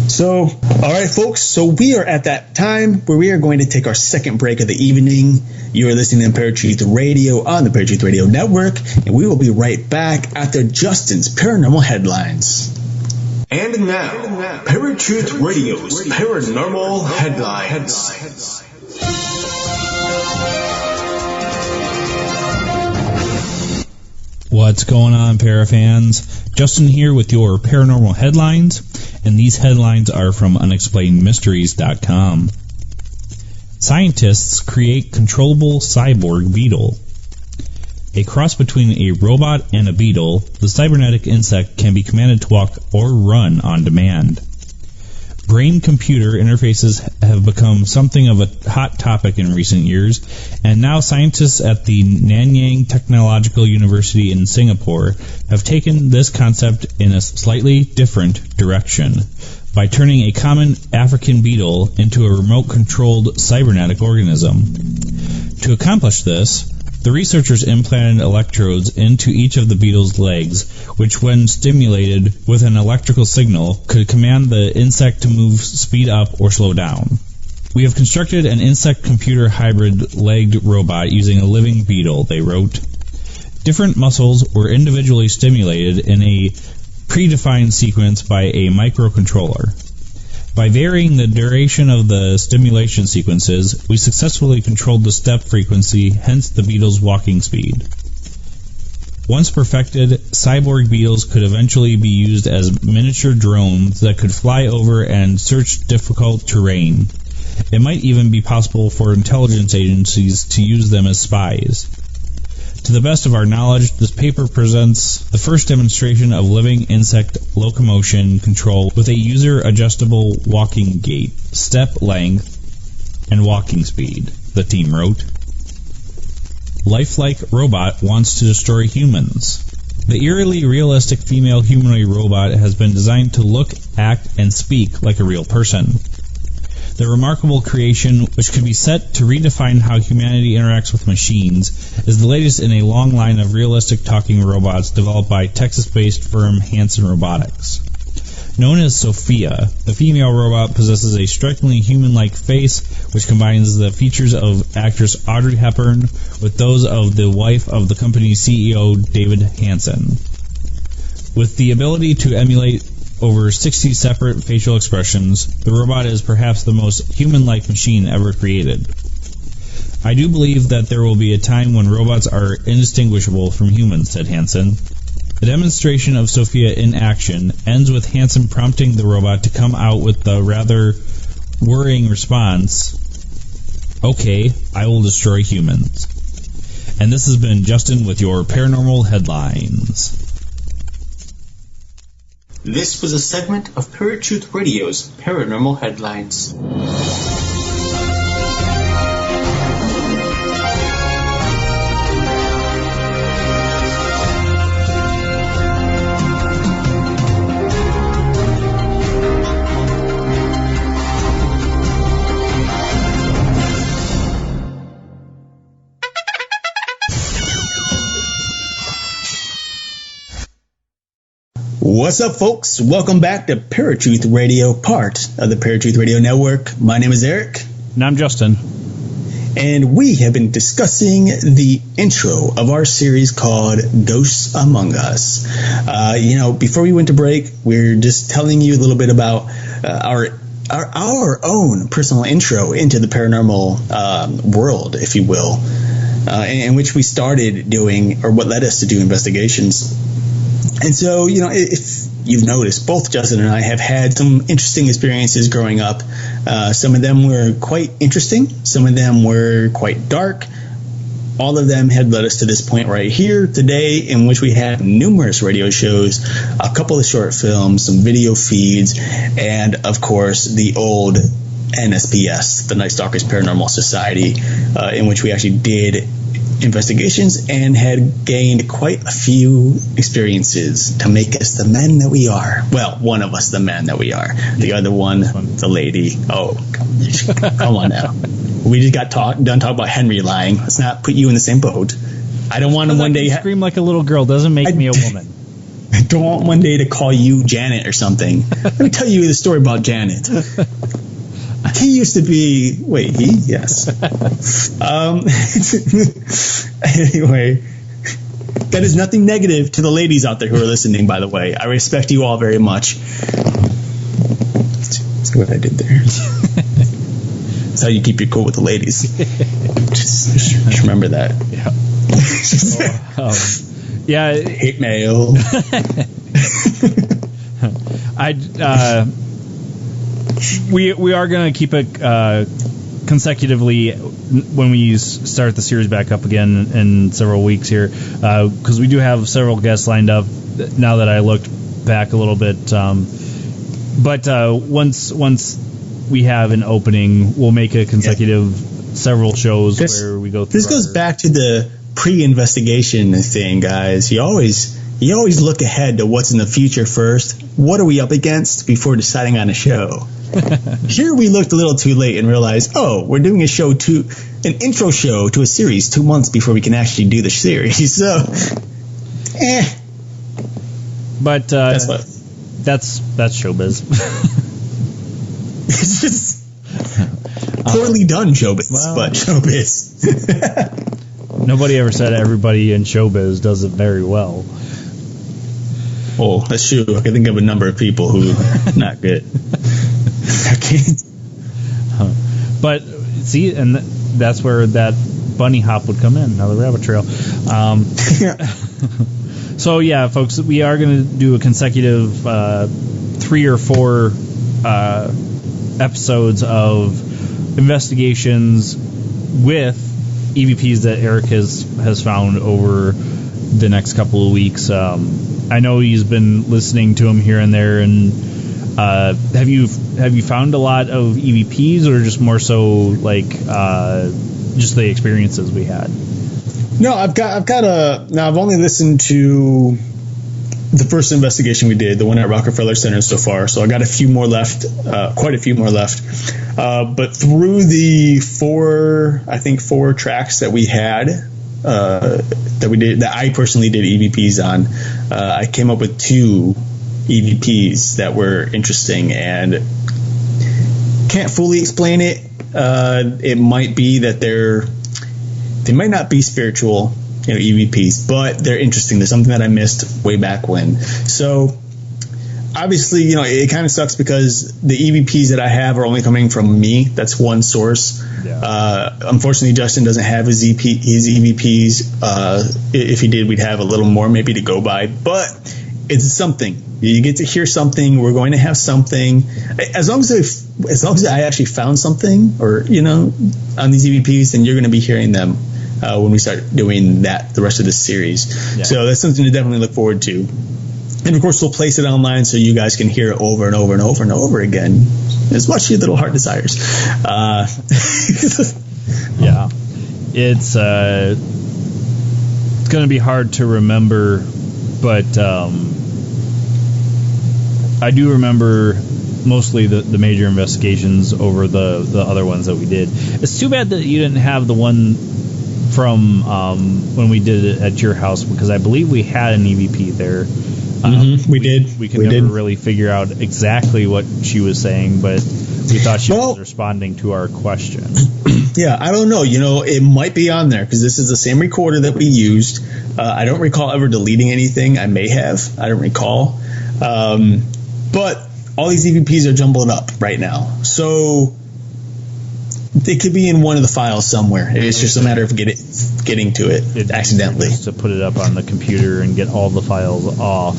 So, all right, folks. So we are at that time where we are going to take our second break of the evening. You are listening to Paratruth Radio on the Paratruth Radio Network, and we will be right back after Justin's Paranormal Headlines. And now, Paratruth Radio's Paranormal Headlines. What's going on, Parafans? Justin here with your Paranormal Headlines, and these headlines are from unexplainedmysteries.com. Scientists create controllable cyborg beetle. A cross between a robot and a beetle, the cybernetic insect can be commanded to walk or run on demand. Brain-computer interfaces have become something of a hot topic in recent years, and now scientists at the Nanyang Technological University in Singapore have taken this concept in a slightly different direction by turning a common African beetle into a remote-controlled cybernetic organism. To accomplish this, the researchers implanted electrodes into each of the beetle's legs, which when stimulated with an electrical signal could command the insect to move, speed up, or slow down. We have constructed an insect-computer hybrid legged robot using a living beetle, they wrote. Different muscles were individually stimulated in a predefined sequence by a microcontroller. By varying the duration of the stimulation sequences, we successfully controlled the step frequency, hence the beetle's walking speed. Once perfected, cyborg beetles could eventually be used as miniature drones that could fly over and search difficult terrain. It might even be possible for intelligence agencies to use them as spies. To the best of our knowledge, this paper presents the first demonstration of living insect locomotion control with a user-adjustable walking gait, step length, and walking speed, the team wrote. Lifelike robot wants to destroy humans. The eerily realistic female humanoid robot has been designed to look, act, and speak like a real person. The remarkable creation, which could be set to redefine how humanity interacts with machines, is the latest in a long line of realistic talking robots developed by Texas-based firm Hanson Robotics. Known as Sophia, the female robot possesses a strikingly human-like face, which combines the features of actress Audrey Hepburn with those of the wife of the company's CEO, David Hanson. With the ability to emulate over 60 separate facial expressions, the robot is perhaps the most human-like machine ever created. I do believe that there will be a time when robots are indistinguishable from humans, said Hanson. The demonstration of Sophia in action ends with Hanson prompting the robot to come out with the rather worrying response, "Okay, I will destroy humans." And this has been Justin with your Paranormal Headlines. This was a segment of Paratruth Radio's Paranormal Headlines. What's up, folks? Welcome back to Paratruth Radio, part of the Paratruth Radio Network. My name is Eric. And I'm Justin. And we have been discussing the intro of our series called Ghosts Among Us. Before we went to break, we're just telling you a little bit about our own personal intro into the paranormal world, if you will, in which we started doing, or what led us to do investigations. And so, if you've noticed, both Justin and I have had some interesting experiences growing up. Some of them were quite interesting. Some of them were quite dark. All of them had led us to this point right here today, in which we have numerous radio shows, a couple of short films, some video feeds, and, of course, the old NSPS, the Night Stalkers Paranormal Society, in which we actually did investigations and had gained quite a few experiences to make us the men that we are. Well, one of us the men that we are. The other one, the lady. Oh, come on now. We just got done talking about Henry lying. Let's not put you in the same boat. I don't want him one day. Scream like a little girl doesn't make me a woman. I don't want one day to call you Janet or something. Let me tell you the story about Janet. He used to be. Wait, he? Yes. Anyway, that is nothing negative to the ladies out there who are listening, by the way. I respect you all very much. See what I did there. That's how you keep your cool with the ladies. Just remember that. Yeah. Yeah. Hate mail. We are going to keep it consecutively when we start the series back up again in several weeks here, because we do have several guests lined up now that I looked back a little bit. But once we have an opening, we'll make a consecutive several shows where we go through. This goes back to the pre-investigation thing, guys. You always look ahead to what's in the future first. What are we up against before deciding on a show? Here we looked a little too late and realized, we're doing an intro show to a series 2 months before we can actually do the series. So, But that's showbiz. It's just poorly done showbiz, but showbiz. Nobody ever said everybody in showbiz does it very well. Oh, that's true. I can think of a number of people who not good. But see, and that's where that bunny hop would come in. Now the rabbit trail. So yeah, folks, we are going to do a consecutive 3 or 4 episodes of investigations with EVPs that Eric has found over the next couple of weeks. I know he's been listening to them here and there, and have you found a lot of EVPs, or just more so like just the experiences we had? No, I've only listened to the first investigation we did, the one at Rockefeller Center so far. So I got a few more left, quite a few more left. But through the 4 tracks that we had, that I personally did EVPs on, I came up with 2 EVPs that were interesting, and can't fully explain it. It might be that they might not be spiritual, EVPs, but they're interesting. There's something that I missed way back when. So obviously, it kind of sucks because the EVPs that I have are only coming from me. That's one source. Yeah. Unfortunately, Justin doesnn't have his EVPs. If he did, we'd have a little more maybe to go by, but it's something. You get to hear something. We're going to have something. As long as I actually found something, or on these EVPs, then you're going to be hearing them when we start doing the rest of this series. Yeah. So that's something to definitely look forward to. And of course, we'll place it online so you guys can hear it over and over and over and over again, as much as your little heart desires. Yeah, it's going to be hard to remember, but I do remember mostly the major investigations over the other ones that we did. It's too bad that you didn't have the one from when we did it at your house, because I believe we had an EVP there. We did. We could never really figure out exactly what she was saying, but we thought she was responding to our question. Yeah, I don't know. It might be on there because this is the same recorder that we used. I don't recall ever deleting anything. I may have. I don't recall. But all these EVPs are jumbled up right now. So they could be in one of the files somewhere. It's just a matter of getting to it accidentally. Just to put it up on the computer and get all the files off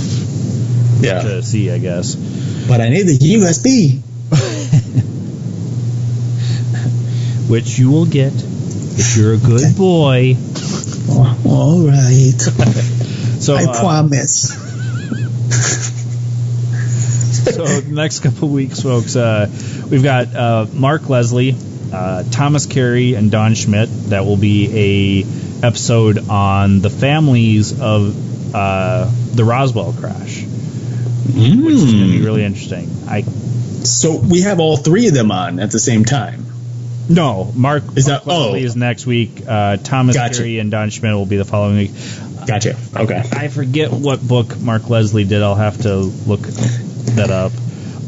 to see, I guess. But I need the USB. Which you will get if you're a good boy. All right. So I promise. So the next couple of weeks, folks, we've got Mark Leslie, Thomas Carey, and Don Schmidt. That will be a episode on the families of the Roswell crash, which is going to be really interesting. So we have all three of them on at the same time. No, Mark Leslie is oh. next week. Thomas Gotcha. Terry and Don Schmidt will be the following week. Gotcha. Okay. I forget what book Mark Leslie did. I'll have to look that up.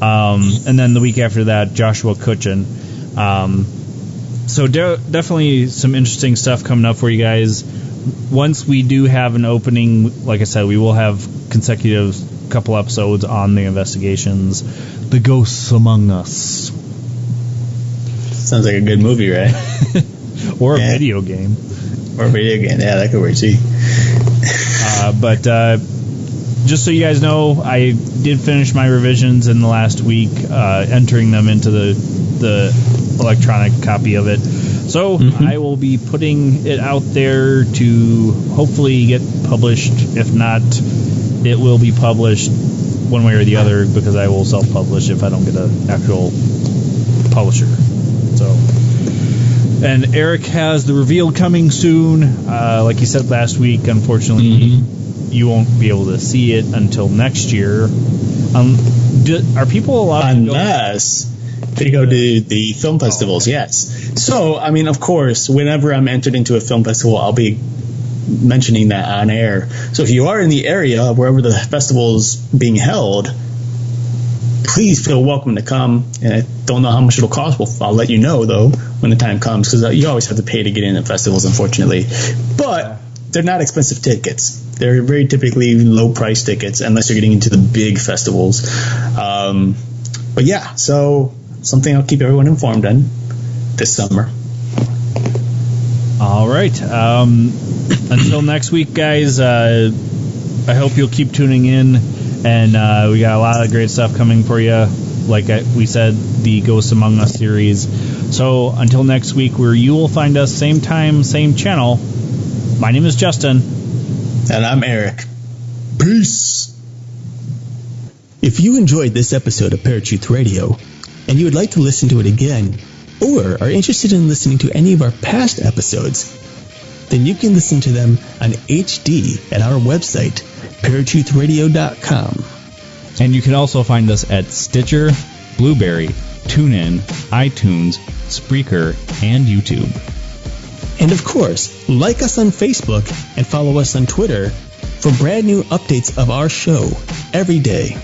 And then the week after that, Joshua Cutchin. So definitely some interesting stuff coming up for you guys. Once we do have an opening, like I said, we will have consecutive couple episodes on the investigations. The Ghosts Among Us. Sounds like a good movie, right? Or a video game. Or a video game. Yeah, that could work too. But just so you guys know, I did finish my revisions in the last week, entering them into the electronic copy of it. So I will be putting it out there to hopefully get published. If not, it will be published one way or the other, because I will self-publish if I don't get an actual publisher. So, and Eric has the reveal coming soon. Like he said last week, unfortunately, you won't be able to see it until next year. Are people allowed Unless they go to the film festivals, yes. So, I mean, of course, whenever I'm entered into a film festival, I'll be mentioning that on air. So if you are in the area, wherever the festival's being held, please feel welcome to come. And I don't know how much it'll cost. Well, I'll let you know, though, when the time comes, because you always have to pay to get in at festivals, unfortunately. But they're not expensive tickets. They're very typically low-price tickets, unless you're getting into the big festivals. But yeah, so something I'll keep everyone informed on this summer. All right. Until next week, guys, I hope you'll keep tuning in. And we got a lot of great stuff coming for you. Like we said, the Ghosts Among Us series. So until next week, where you will find us same time, same channel. My name is Justin. And I'm Eric. Peace. If you enjoyed this episode of Paratruth Radio, and you would like to listen to it again, or are interested in listening to any of our past episodes, then you can listen to them on HD at our website, paratruthradio.com. And you can also find us at Stitcher, Blueberry, TuneIn, iTunes, Spreaker, and YouTube. And of course, like us on Facebook and follow us on Twitter for brand new updates of our show every day.